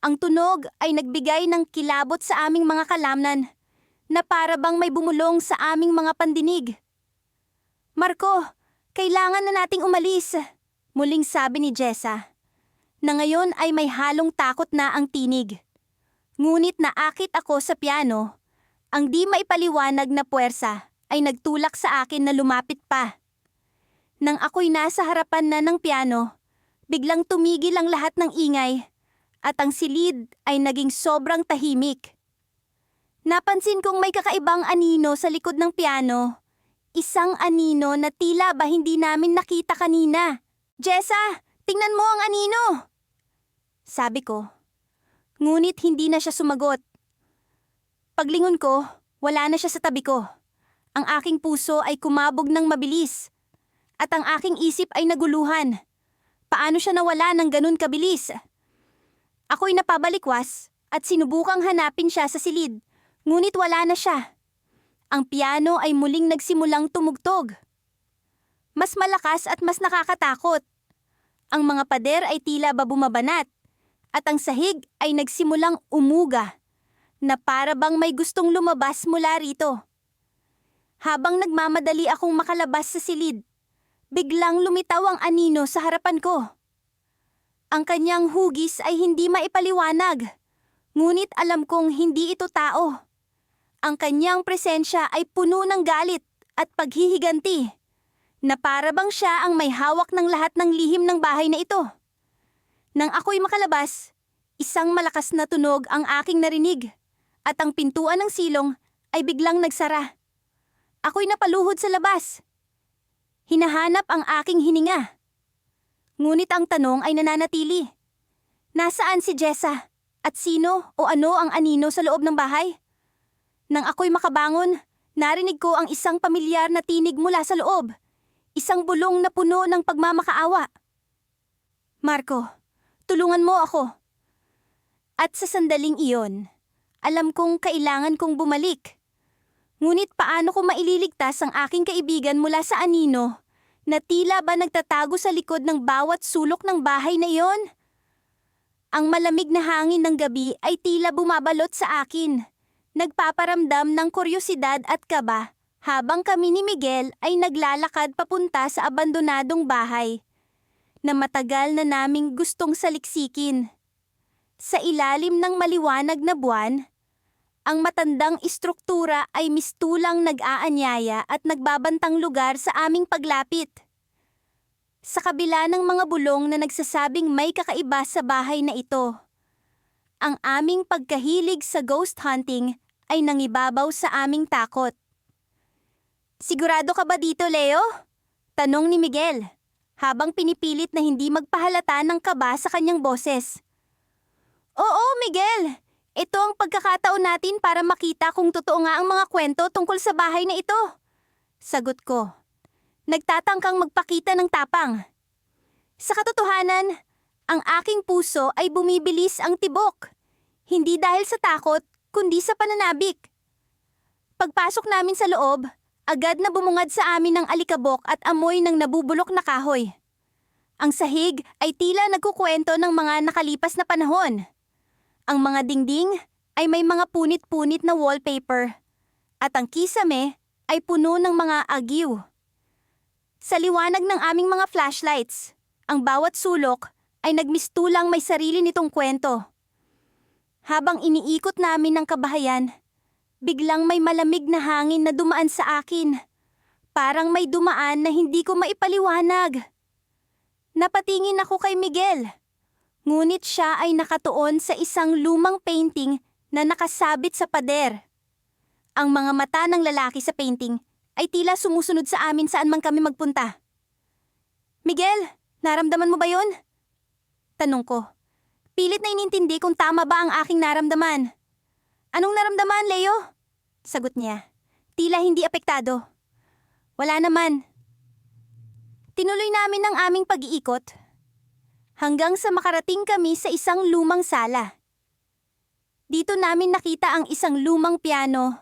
Ang tunog ay nagbigay ng kilabot sa aming mga kalamnan na para bang may bumulong sa aming mga pandinig. Marco, kailangan na nating umalis, muling sabi ni Jessa. Na ngayon ay may halong takot na ang tinig. Ngunit naakit ako sa piano, ang di maipaliwanag na puwersa ay nagtulak sa akin na lumapit pa. Nang ako'y nasa harapan na ng piano, biglang tumigil ang lahat ng ingay at ang silid ay naging sobrang tahimik. Napansin kong may kakaibang anino sa likod ng piano. Isang anino na tila ba hindi namin nakita kanina. Jessa, tingnan mo ang anino! Sabi ko. Ngunit hindi na siya sumagot. Paglingon ko, wala na siya sa tabi ko. Ang aking puso ay kumabog ng mabilis. At ang aking isip ay naguluhan. Paano siya nawala ng ganun kabilis? Ako'y napabalikwas at sinubukang hanapin siya sa silid. Ngunit wala na siya. Ang piano ay muling nagsimulang tumugtog. Mas malakas at mas nakakatakot. Ang mga pader ay tila ba bumabanat. At ang sahig ay nagsimulang umuga na para bang may gustong lumabas mula rito. Habang nagmamadali akong makalabas sa silid, biglang lumitaw ang anino sa harapan ko. Ang kanyang hugis ay hindi maipaliwanag, ngunit alam kong hindi ito tao. Ang kanyang presensya ay puno ng galit at paghihiganti, na para bang siya ang may hawak ng lahat ng lihim ng bahay na ito. Nang ako'y makalabas, isang malakas na tunog ang aking narinig at ang pintuan ng silong ay biglang nagsara. Ako'y napaluhod sa labas. Hinahanap ang aking hininga. Ngunit ang tanong ay nananatili. Nasaan si Jessa? At sino o ano ang anino sa loob ng bahay? Nang ako'y makabangon, narinig ko ang isang pamilyar na tinig mula sa loob. Isang bulong na puno ng pagmamakaawa. Marco, tulungan mo ako. At sa sandaling iyon, alam kong kailangan kong bumalik. Ngunit paano ko maililigtas ang aking kaibigan mula sa anino na tila ba nagtatago sa likod ng bawat sulok ng bahay na iyon? Ang malamig na hangin ng gabi ay tila bumabalot sa akin, nagpaparamdam ng kuryosidad at kaba habang kami ni Miguel ay naglalakad papunta sa abandonadong bahay na matagal na naming gustong saliksikin. Sa ilalim ng maliwanag na buwan, ang matandang istruktura ay mistulang nag-aanyaya at nagbabantang lugar sa aming paglapit. Sa kabila ng mga bulong na nagsasabing may kakaiba sa bahay na ito, ang aming pagkahilig sa ghost hunting ay nangibabaw sa aming takot. "Sigurado ka ba dito, Leo?" tanong ni Miguel, habang pinipilit na hindi magpahalata ng kaba sa kanyang boses. "Oo, Miguel. Ito ang pagkakataon natin para makita kung totoo nga ang mga kwento tungkol sa bahay na ito." Sagot ko, nagtatangkang magpakita ng tapang. Sa katotohanan, ang aking puso ay bumibilis ang tibok. Hindi dahil sa takot, kundi sa pananabik. Pagpasok namin sa loob, agad na bumungad sa amin ng alikabok at amoy ng nabubulok na kahoy. Ang sahig ay tila nagkukwento ng mga nakalipas na panahon. Ang mga dingding ay may mga punit-punit na wallpaper at ang kisame ay puno ng mga agiw. Sa liwanag ng aming mga flashlights, ang bawat sulok ay nagmistulang may sarili nitong kwento. Habang iniikot namin ang kabahayan, biglang may malamig na hangin na dumaan sa akin. Parang may dumaan na hindi ko maipaliwanag. Napatingin ako kay Miguel. Ngunit siya ay nakatuon sa isang lumang painting na nakasabit sa pader. Ang mga mata ng lalaki sa painting ay tila sumusunod sa amin saan man kami magpunta. "Miguel, naramdaman mo ba yun?" tanong ko. Pilit na inintindi kung tama ba ang aking naramdaman. "Anong naramdaman, Leo?" sagot niya. Tila hindi apektado. "Wala naman." Tinuloy namin ang aming pag-iikot hanggang sa makarating kami sa isang lumang sala. Dito namin nakita ang isang lumang piano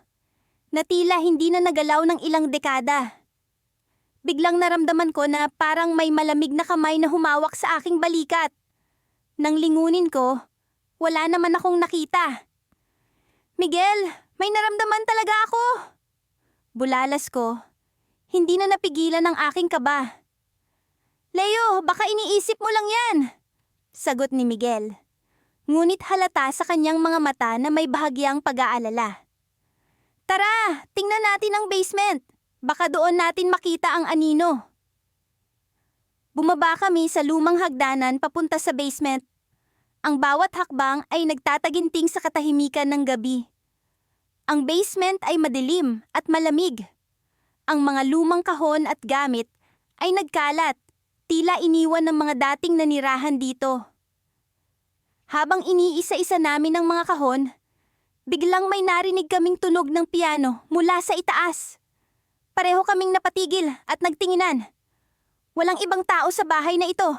na tila hindi na nagalaw ng ilang dekada. Biglang naramdaman ko na parang may malamig na kamay na humawak sa aking balikat. Nang lingunin ko, wala naman akong nakita. "Miguel, may naramdaman talaga ako." Bulalas ko, hindi na napigilan ang aking kaba. "Leo, baka iniisip mo lang yan," sagot ni Miguel. Ngunit halata sa kanyang mga mata na may bahagyang pag-aalala. "Tara, tingnan natin ang basement. Baka doon natin makita ang anino." Bumaba kami sa lumang hagdanan papunta sa basement. Ang bawat hakbang ay nagtataginting sa katahimikan ng gabi. Ang basement ay madilim at malamig. Ang mga lumang kahon at gamit ay nagkalat, tila iniwan ng mga dating nanirahan dito. Habang iniisa-isa namin ang mga kahon, biglang may narinig kaming tunog ng piano mula sa itaas. Pareho kaming napatigil at nagtinginan. Walang ibang tao sa bahay na ito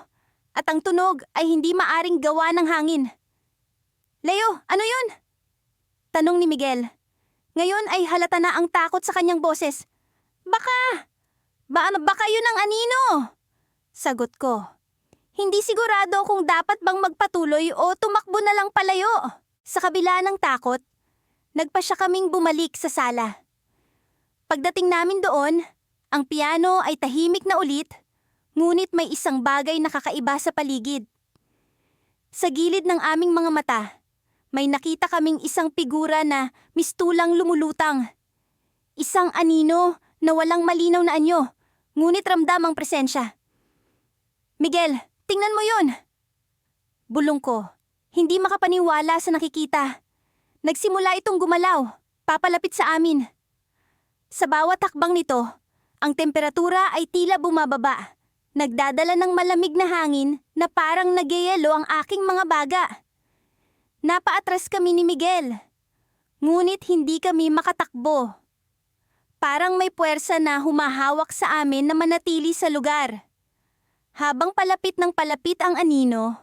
at ang tunog ay hindi maaring gawa ng hangin. "Leo, ano yun?" tanong ni Miguel. Ngayon ay halata na ang takot sa kanyang boses. Baka yun ang anino?" Sagot ko. Hindi sigurado kung dapat bang magpatuloy o tumakbo na lang palayo. Sa kabila ng takot, nagpasya kaming bumalik sa sala. Pagdating namin doon, ang piano ay tahimik na ulit, ngunit may isang bagay na kakaiba sa paligid. Sa gilid ng aming mga mata, may nakita kaming isang figura na mistulang lumulutang. Isang anino na walang malinaw na anyo, ngunit ramdam ang presensya. "Miguel, tingnan mo yun!" Bulong ko, hindi makapaniwala sa nakikita. Nagsimula itong gumalaw, papalapit sa amin. Sa bawat hakbang nito, ang temperatura ay tila bumababa. Nagdadala ng malamig na hangin na parang nagyayelo ang aking mga baga. Napaatras kami ni Miguel, ngunit hindi kami makatakbo. Parang may puwersa na humahawak sa amin na manatili sa lugar. Habang palapit ng palapit ang anino,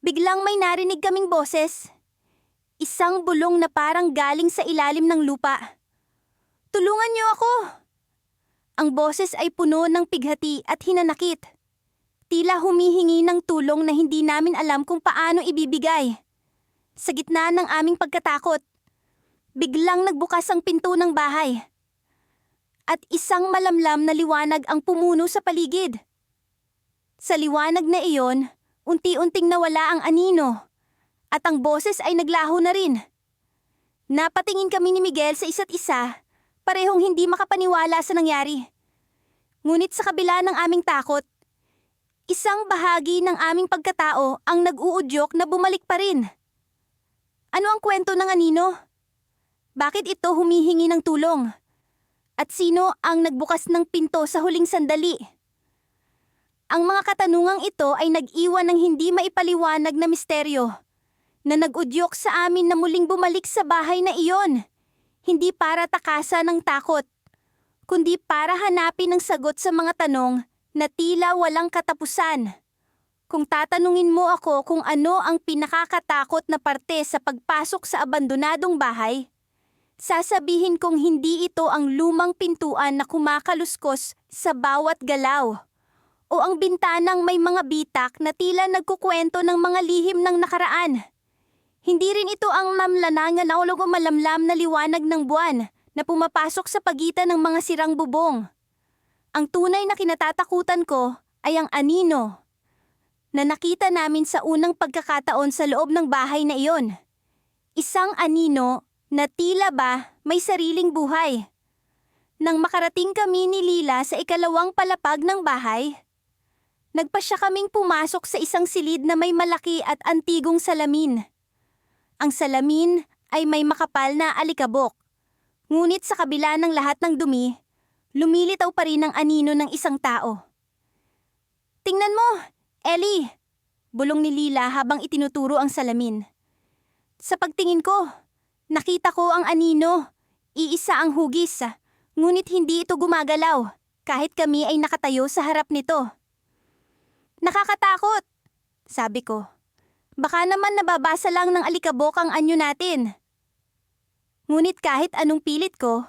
Biglang may narinig kaming boses. Isang bulong na parang galing sa ilalim ng lupa. "Tulungan niyo ako!" Ang boses ay puno ng pighati at hinanakit. Tila humihingi ng tulong na hindi namin alam kung paano ibibigay. Sa gitna ng aming pagkatakot, biglang nagbukas ang pinto ng bahay. At isang malamlam na liwanag ang pumuno sa paligid. Sa liwanag na iyon, unti-unting nawala ang anino. At ang boses ay naglaho na rin. Napatingin kami ni Miguel sa isa't isa, parehong hindi makapaniwala sa nangyari. Ngunit sa kabila ng aming takot, isang bahagi ng aming pagkatao ang nag-uudyok na bumalik pa rin. Ano ang kwento ng anino? Bakit ito humihingi ng tulong? At sino ang nagbukas ng pinto sa huling sandali? Ang mga katanungang ito ay nag-iwan ng hindi maipaliwanag na misteryo na nag-udyok sa amin na muling bumalik sa bahay na iyon. Hindi para takasan ng takot, kundi para hanapin ang sagot sa mga tanong na tila walang katapusan. Kung tatanungin mo ako kung ano ang pinakakatakot na parte sa pagpasok sa abandonadong bahay, sasabihin kong hindi ito ang lumang pintuan na kumakaluskos sa bawat galaw o ang bintanang may mga bitak na tila nagkukwento ng mga lihim ng nakaraan. Hindi rin ito ang mamlanangan o malamlam na liwanag ng buwan na pumapasok sa pagitan ng mga sirang bubong. Ang tunay na kinatatakutan ko ay ang anino na nakita namin sa unang pagkakataon sa loob ng bahay na iyon. Isang anino na tila ba may sariling buhay. Nang makarating kami ni Lila sa ikalawang palapag ng bahay, nagpasya kaming pumasok sa isang silid na may malaki at antigong salamin. Ang salamin ay may makapal na alikabok. Ngunit sa kabila ng lahat ng dumi, lumilitaw pa rin ang anino ng isang tao. "Tingnan mo, Ellie!" bulong ni Lila habang itinuturo ang salamin. Sa pagtingin ko, nakita ko ang anino. Iisa ang hugis, ngunit hindi ito gumagalaw kahit kami ay nakatayo sa harap nito. "Nakakatakot," sabi ko. "Baka naman nababasa lang ng alikabok ang anyo natin." Ngunit kahit anong pilit ko,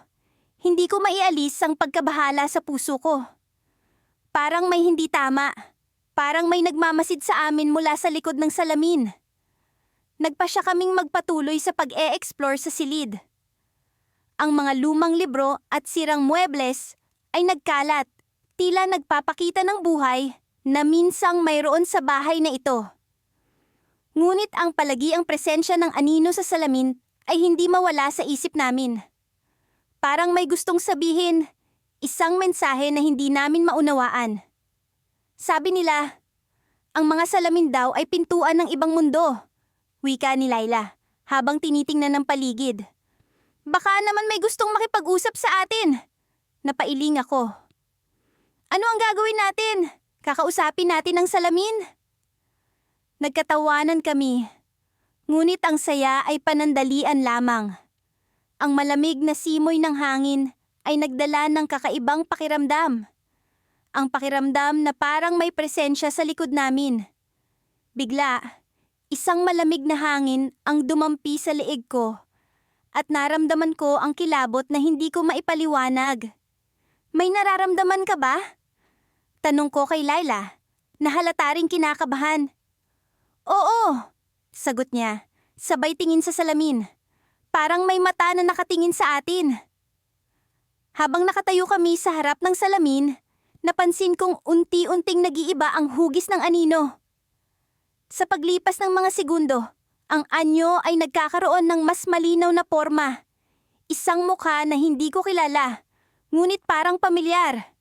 hindi ko maialis ang pagkabahala sa puso ko. Parang may hindi tama. Parang may nagmamasid sa amin mula sa likod ng salamin. Nagpasya kaming magpatuloy sa pag-e-explore sa silid. Ang mga lumang libro at sirang muebles ay nagkalat, tila nagpapakita ng buhay na minsang mayroon sa bahay na ito. Ngunit ang palagiang presensya ng anino sa salamin ay hindi mawala sa isip namin. Parang may gustong sabihin, isang mensahe na hindi namin maunawaan. Sabi nila, ang mga salamin daw ay pintuan ng ibang mundo, wika ni Laila habang tinitingnan ng paligid. "Baka naman may gustong makipag-usap sa atin," napailing ako. "Ano ang gagawin natin? Kakausapin natin ang salamin?" Nagkatawanan kami, ngunit ang saya ay panandalian lamang. Ang malamig na simoy ng hangin ay nagdala ng kakaibang pakiramdam. Ang pakiramdam na parang may presensya sa likod namin. Bigla, isang malamig na hangin ang dumampi sa leeg ko at naramdaman ko ang kilabot na hindi ko maipaliwanag. "May nararamdaman ka ba?" tanong ko kay Laila, na halata ring kinakabahan. "Oo," sagot niya, sabay tingin sa salamin. Parang may mata na nakatingin sa atin. Habang nakatayo kami sa harap ng salamin, napansin kong unti-unting nag-iiba ang hugis ng anino. Sa paglipas ng mga segundo, ang anyo ay nagkakaroon ng mas malinaw na porma. Isang mukha na hindi ko kilala, ngunit parang pamilyar.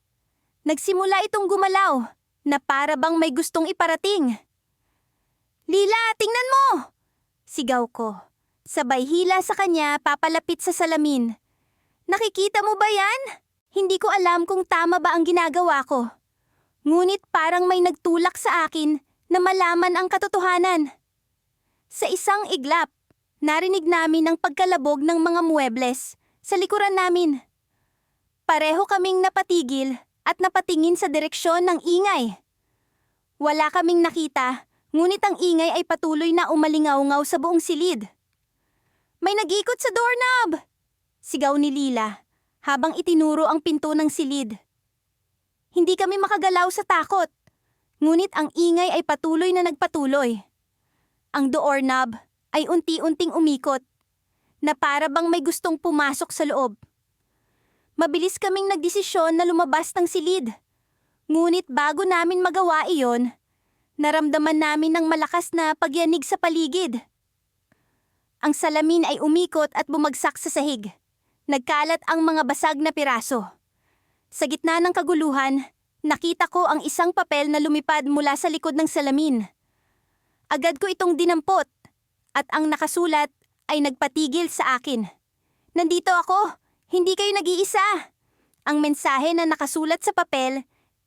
Nagsimula itong gumalaw, na para bang may gustong iparating. "Lila, tingnan mo!" sigaw ko. Sabay hila sa kanya papalapit sa salamin. "Nakikita mo ba yan?" Hindi ko alam kung tama ba ang ginagawa ko. Ngunit parang may nagtulak sa akin na malaman ang katotohanan. Sa isang iglap, narinig namin ang pagkalabog ng mga muebles sa likuran namin. Pareho kaming napatigil at napatingin sa direksyon ng ingay. Wala kaming nakita, Ngunit ang ingay ay patuloy na umalingaw-ngaw sa buong silid. May nag-ikot sa doorknob! Sigaw ni Lila habang itinuro ang pinto ng silid. Hindi kami makagalaw sa takot, ngunit ang ingay ay patuloy na nagpatuloy. Ang doorknob ay unti-unting umikot, na para bang may gustong pumasok sa loob. Mabilis kaming nagdesisyon na lumabas ng silid. Ngunit bago namin magawa iyon, naramdaman namin ng malakas na pagyanig sa paligid. Ang salamin ay umikot at bumagsak sa sahig. Nagkalat ang mga basag na piraso. Sa gitna ng kaguluhan, nakita ko ang isang papel na lumipad mula sa likod ng salamin. Agad ko itong dinampot at ang nakasulat ay nagpatigil sa akin. Nandito ako, hindi kayo nag-iisa. Ang mensahe na nakasulat sa papel,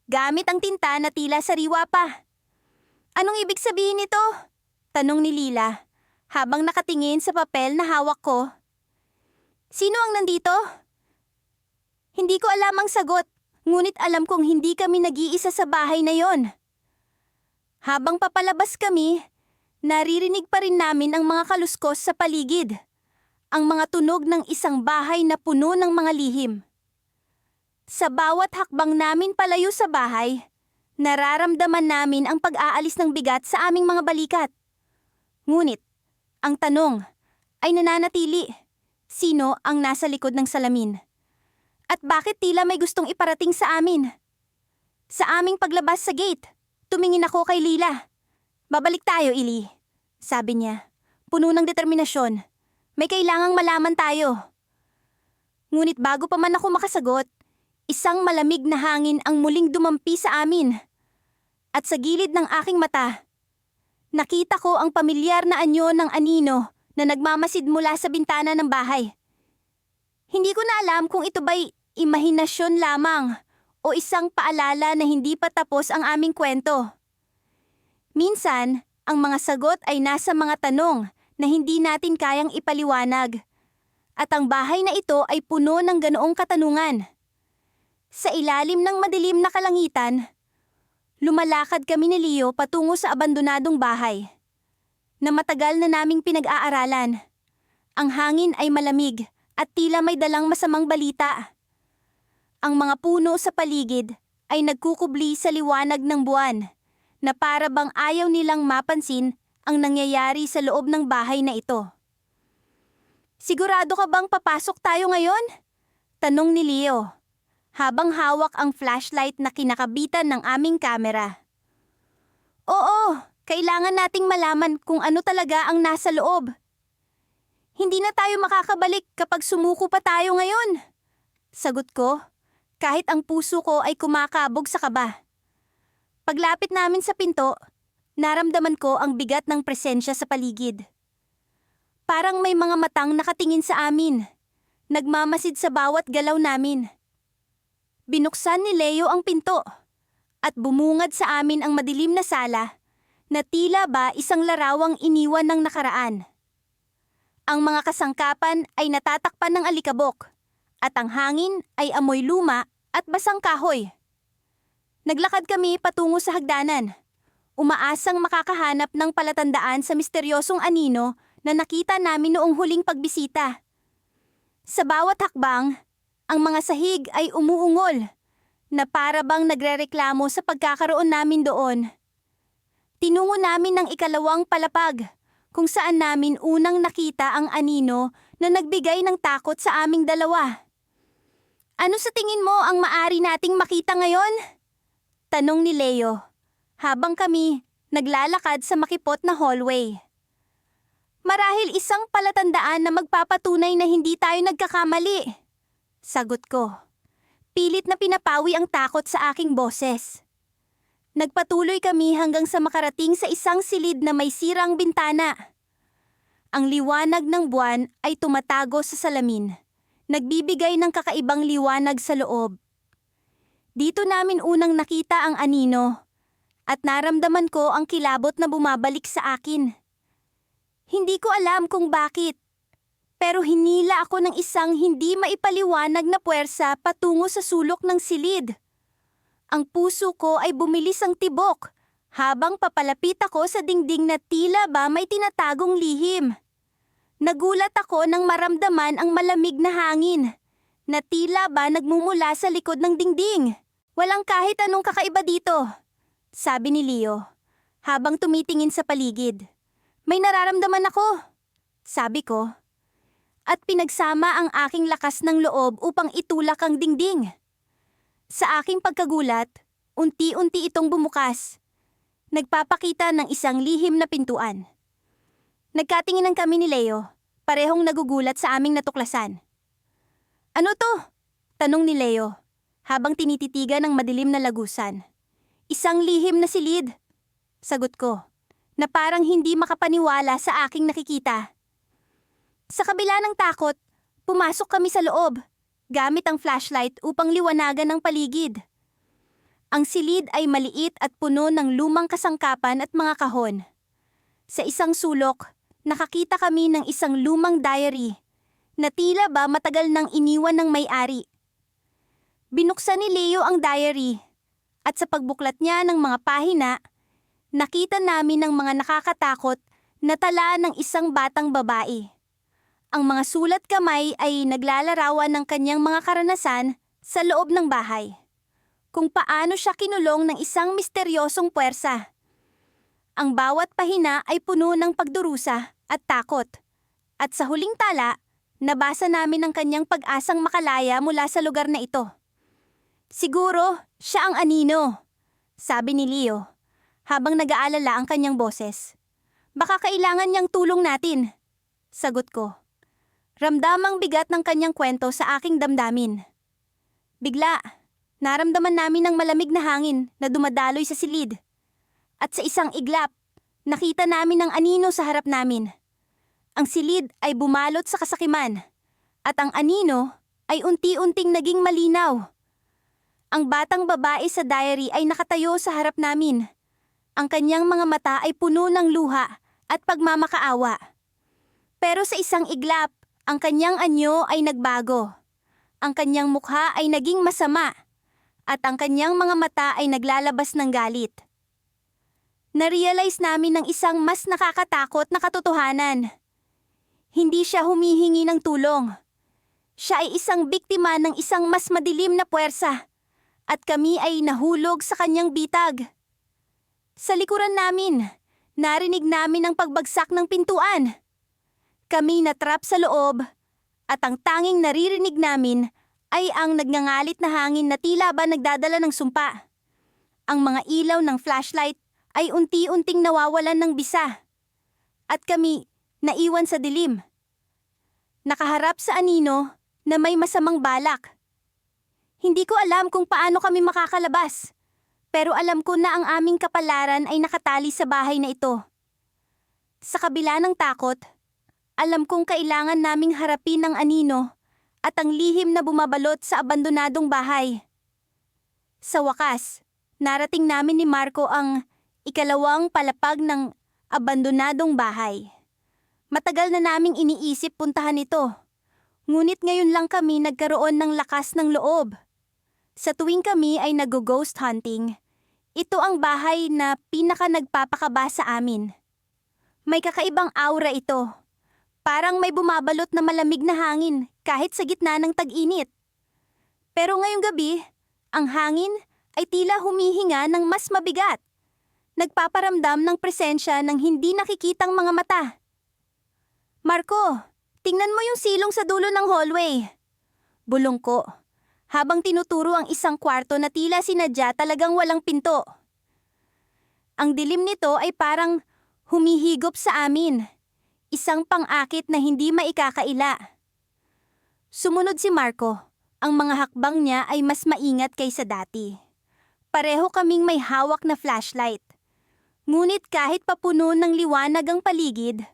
gamit ang tinta na tila sariwa pa. Anong ibig sabihin nito? Tanong ni Lila habang nakatingin sa papel na hawak ko. Sino ang nandito? Hindi ko alam ang sagot, ngunit alam kong hindi kami nag-iisa sa bahay na yon. Habang papalabas kami, naririnig pa rin namin ang mga kaluskos sa paligid, ang mga tunog ng isang bahay na puno ng mga lihim. Sa bawat hakbang namin palayo sa bahay, nararamdaman namin ang pag-aalis ng bigat sa aming mga balikat. Ngunit, ang tanong ay nananatili, sino ang nasa likod ng salamin? At bakit tila may gustong iparating sa amin? Sa aming paglabas sa gate, tumingin ako kay Lila. Babalik tayo, Ili, sabi niya, puno ng determinasyon. May kailangang malaman tayo. Ngunit bago pa man ako makasagot, isang malamig na hangin ang muling dumampi sa amin. At sa gilid ng aking mata, nakita ko ang pamilyar na anyo ng anino na nagmamasid mula sa bintana ng bahay. Hindi ko na alam kung ito ba'y imahinasyon lamang o isang paalala na hindi pa tapos ang aming kwento. Minsan, ang mga sagot ay nasa mga tanong na hindi natin kayang ipaliwanag. At ang bahay na ito ay puno ng ganoong katanungan. Sa ilalim ng madilim na kalangitan, lumalakad kami ni Leo patungo sa abandonadong bahay na matagal na naming pinag-aaralan. Ang hangin ay malamig at tila may dalang masamang balita. Ang mga puno sa paligid ay nagkukubli sa liwanag ng buwan, na para bang ayaw nilang mapansin ang nangyayari sa loob ng bahay na ito. Sigurado ka bang papasok tayo ngayon? Tanong ni Leo, habang hawak ang flashlight na kinakabitan ng aming kamera. Oo, kailangan nating malaman kung ano talaga ang nasa loob. Hindi na tayo makakabalik kapag sumuko pa tayo ngayon. Sagot ko, kahit ang puso ko ay kumakabog sa kaba. Paglapit namin sa pinto, naramdaman ko ang bigat ng presensya sa paligid. Parang may mga matang nakatingin sa amin, nagmamasid sa bawat galaw namin. Binuksan ni Leo ang pinto at bumungad sa amin ang madilim na sala na tila ba isang larawang iniwan ng nakaraan. Ang mga kasangkapan ay natatakpan ng alikabok at ang hangin ay amoy luma at basang kahoy. Naglakad kami patungo sa hagdanan, umaasang makakahanap ng palatandaan sa misteryosong anino na nakita namin noong huling pagbisita. Sa bawat hakbang, ang mga sahig ay umuungol na para bang nagrereklamo sa pagkakaroon namin doon. Tinungo namin ng ikalawang palapag kung saan namin unang nakita ang anino na nagbigay ng takot sa aming dalawa. Ano sa tingin mo ang maari nating makita ngayon? Tanong ni Leo, habang kami naglalakad sa makipot na hallway. Marahil isang palatandaan na magpapatunay na hindi tayo nagkakamali. Sagot ko, pilit na pinapawi ang takot sa aking boses. Nagpatuloy kami hanggang sa makarating sa isang silid na may sirang bintana. Ang liwanag ng buwan ay tumatago sa salamin, nagbibigay ng kakaibang liwanag sa loob. Dito namin unang nakita ang anino at naramdaman ko ang kilabot na bumabalik sa akin. Hindi ko alam kung bakit, pero hinila ako ng isang hindi maipaliwanag na puwersa patungo sa sulok ng silid. Ang puso ko ay bumilis ang tibok habang papalapit ako sa dingding na tila ba may tinatagong lihim. Nagulat ako nang maramdaman ang malamig na hangin na tila ba nagmumula sa likod ng dingding. Walang kahit anong kakaiba dito, sabi ni Leo habang tumitingin sa paligid. May nararamdaman ako, sabi ko, at pinagsama ang aking lakas ng loob upang itulak ang dingding. Sa aking pagkagulat, unti-unti itong bumukas. Nagpapakita ng isang lihim na pintuan. Nagkatinginan kami ni Leo, parehong nagugulat sa aming natuklasan. Ano to? Tanong ni Leo, habang tinititigan ng madilim na lagusan. Isang lihim na silid, sagot ko, na parang hindi makapaniwala sa aking nakikita. Sa kabila ng takot, pumasok kami sa loob, gamit ang flashlight upang liwanagan ang paligid. Ang silid ay maliit at puno ng lumang kasangkapan at mga kahon. Sa isang sulok, nakakita kami ng isang lumang diary na tila ba matagal nang iniwan ng may-ari. Binuksan ni Leo ang diary at sa pagbuklat niya ng mga pahina, nakita namin ang mga nakakatakot na tala ng isang batang babae. Ang mga sulat kamay ay naglalarawan ng kanyang mga karanasan sa loob ng bahay. Kung paano siya kinulong ng isang misteryosong puwersa. Ang bawat pahina ay puno ng pagdurusa at takot. At sa huling tala, nabasa namin ang kanyang pag-asang makalaya mula sa lugar na ito. Siguro, siya ang anino, sabi ni Leo, habang nag-aalala ang kanyang boses. Baka kailangan niyang tulong natin, sagot ko. Ramdamang bigat ng kanyang kwento sa aking damdamin. Bigla, naramdaman namin ang malamig na hangin na dumadaloy sa silid. At sa isang iglap, nakita namin ang anino sa harap namin. Ang silid ay bumalot sa kasakiman, at ang anino ay unti-unting naging malinaw. Ang batang babae sa diary ay nakatayo sa harap namin. Ang kanyang mga mata ay puno ng luha at pagmamakaawa. Pero sa isang iglap, ang kanyang anyo ay nagbago. Ang kanyang mukha ay naging masama, at ang kanyang mga mata ay naglalabas ng galit. Narealize namin ng isang mas nakakatakot na katotohanan. Hindi siya humihingi ng tulong. Siya ay isang biktima ng isang mas madilim na puwersa, at kami ay nahulog sa kanyang bitag. Sa likuran namin, narinig namin ang pagbagsak ng pintuan. Kami natrap sa loob, at ang tanging naririnig namin ay ang nagngangalit na hangin na tila ba nagdadala ng sumpa. Ang mga ilaw ng flashlight ay unti-unting nawawalan ng bisa. At kami naiwan sa dilim. Nakaharap sa anino na may masamang balak. Hindi ko alam kung paano kami makakalabas, pero alam ko na ang aming kapalaran ay nakatali sa bahay na ito. Sa kabila ng takot, alam kong kailangan naming harapin ang anino at ang lihim na bumabalot sa abandonadong bahay. Sa wakas, narating namin ni Marco ang ikalawang palapag ng abandonadong bahay. Matagal na naming iniisip puntahan ito, ngunit ngayon lang kami nagkaroon ng lakas ng loob. Sa tuwing kami ay nag-ghost hunting, ito ang bahay na pinaka nagpapakaba sa amin. May kakaibang aura ito. Parang may bumabalot na malamig na hangin kahit sa gitna ng tag-init. Pero ngayong gabi, ang hangin ay tila humihinga ng mas mabigat. Nagpaparamdam ng presensya ng hindi nakikitang mga mata. Marco, tingnan mo yung silong sa dulo ng hallway. Bulong ko, habang tinuturo ang isang kwarto na tila sinadya talagang walang pinto. Ang dilim nito ay parang humihigop sa amin. Isang pang-akit na hindi maikakaila. Sumunod si Marco. Ang mga hakbang niya ay mas maingat kaysa dati. Pareho kaming may hawak na flashlight. Ngunit kahit papuno ng liwanag ang paligid,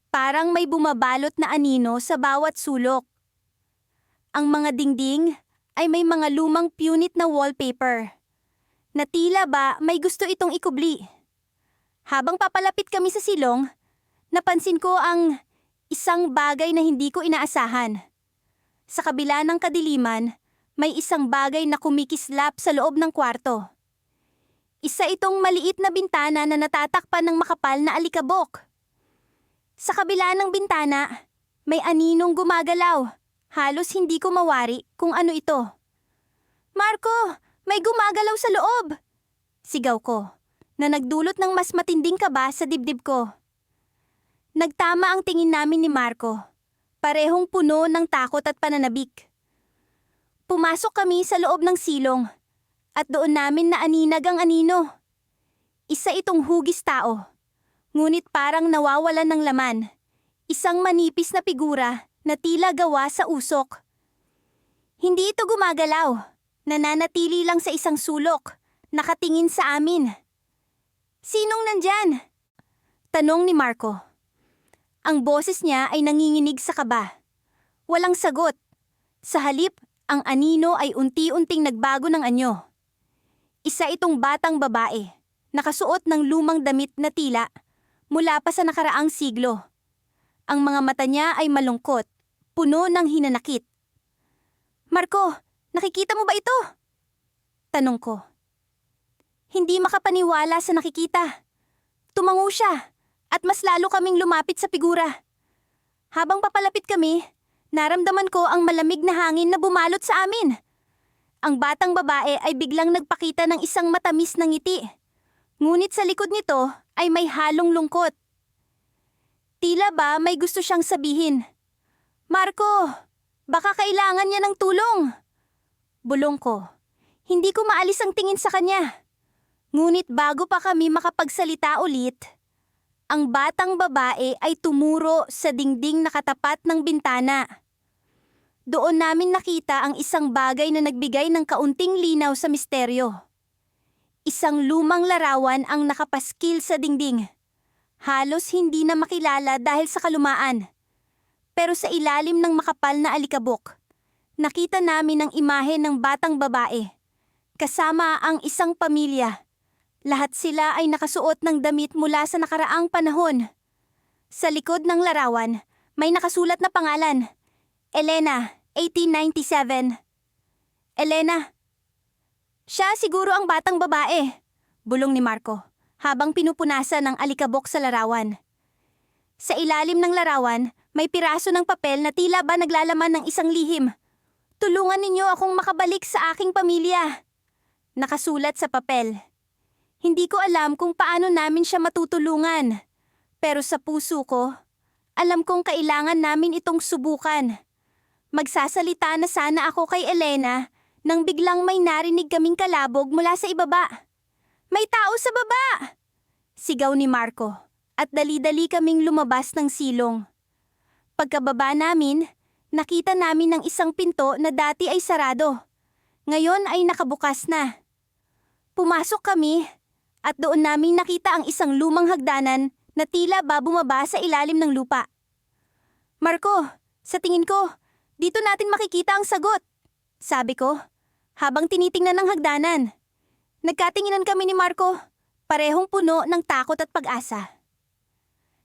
parang may bumabalot na anino sa bawat sulok. Ang mga dingding ay may mga lumang punit na wallpaper, na tila ba may gusto itong ikubli. Habang papalapit kami sa silong, napansin ko ang isang bagay na hindi ko inaasahan. Sa kabila ng kadiliman, may isang bagay na kumikislap sa loob ng kwarto. Isa itong maliit na bintana na natatakpan ng makapal na alikabok. Sa kabila ng bintana, may aninong gumagalaw. Halos hindi ko mawari kung ano ito. Marco, may gumagalaw sa loob! Sigaw ko, na nagdulot ng mas matinding kaba sa dibdib ko. Nagtama ang tingin namin ni Marco. Parehong puno ng takot at pananabik. Pumasok kami sa loob ng silong at doon namin naaninag ang anino. Isa itong hugis tao, ngunit parang nawawalan ng laman. Isang manipis na figura na tila gawa sa usok. Hindi ito gumagalaw, nananatili lang sa isang sulok, nakatingin sa amin. Sinong nandyan? Tanong ni Marco. Ang boses niya ay nanginginig sa kaba. Walang sagot. Sa halip, ang anino ay unti-unting nagbago ng anyo. Isa itong batang babae, nakasuot ng lumang damit na tila mula pa sa nakaraang siglo. Ang mga mata niya ay malungkot, puno ng hinanakit. Marco, nakikita mo ba ito? Tanong ko. Hindi makapaniwala sa nakikita. Tumango siya at mas lalo kaming lumapit sa figura. Habang papalapit kami, naramdaman ko ang malamig na hangin na bumalot sa amin. Ang batang babae ay biglang nagpakita ng isang matamis na ngiti. Ngunit sa likod nito ay may halong lungkot. Tila ba may gusto siyang sabihin. Marco, baka kailangan niya ng tulong. Bulong ko. Hindi ko maalis ang tingin sa kanya. Ngunit bago pa kami makapagsalita ulit, ang batang babae ay tumuro sa dingding na katapat ng bintana. Doon namin nakita ang isang bagay na nagbigay ng kaunting linaw sa misteryo. Isang lumang larawan ang nakapaskil sa dingding. Halos hindi na makilala dahil sa kalumaan. Pero sa ilalim ng makapal na alikabok, nakita namin ang imahe ng batang babae. Kasama ang isang pamilya. Lahat sila ay nakasuot ng damit mula sa nakaraang panahon. Sa likod ng larawan, may nakasulat na pangalan. Elena, 1897. Elena. Siya siguro ang batang babae, bulong ni Marco, habang pinupunasan ng alikabok sa larawan. Sa ilalim ng larawan, may piraso ng papel na tila ba naglalaman ng isang lihim. Tulungan ninyo akong makabalik sa aking pamilya. Nakasulat sa papel. Hindi ko alam kung paano namin siya matutulungan. Pero sa puso ko, alam kong kailangan namin itong subukan. Magsasalita na sana ako kay Elena nang biglang may narinig kaming kalabog mula sa ibaba. May tao sa baba! Sigaw ni Marco at dali-dali kaming lumabas ng silong. Pagkababa namin, nakita namin ng isang pinto na dati ay sarado. Ngayon ay nakabukas na. Pumasok kami at doon namin nakita ang isang lumang hagdanan na tila ba bumaba sa ilalim ng lupa. Marco, sa tingin ko, dito natin makikita ang sagot, sabi ko, habang tinitingnan ng hagdanan. Nagkatinginan kami ni Marco, parehong puno ng takot at pag-asa.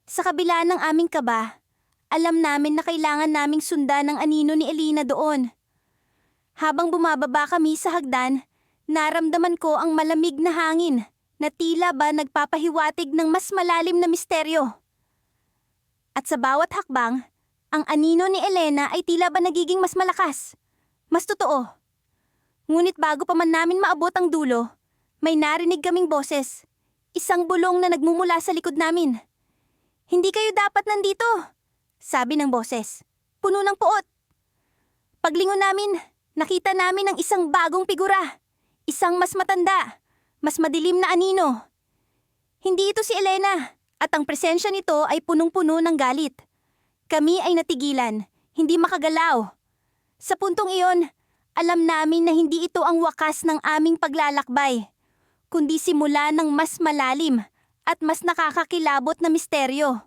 Sa kabila ng aming kaba, alam namin na kailangan naming sundan ang anino ni Elena doon. Habang bumababa kami sa hagdan, naramdaman ko ang malamig na hangin na tila ba nagpapahiwatig ng mas malalim na misteryo. At sa bawat hakbang, ang anino ni Elena ay tila ba nagiging mas malakas, mas totoo. Ngunit bago pa man namin maabot ang dulo, may narinig kaming boses, isang bulong na nagmumula sa likod namin. Hindi kayo dapat nandito, sabi ng boses, puno ng puot. Paglingon namin, nakita namin ang isang bagong figura, isang mas matanda, mas madilim na anino. Hindi ito si Elena at ang presensya nito ay punong-puno ng galit. Kami ay natigilan, hindi makagalaw. Sa puntong iyon, alam namin na hindi ito ang wakas ng aming paglalakbay, kundi simula ng mas malalim at mas nakakakilabot na misteryo.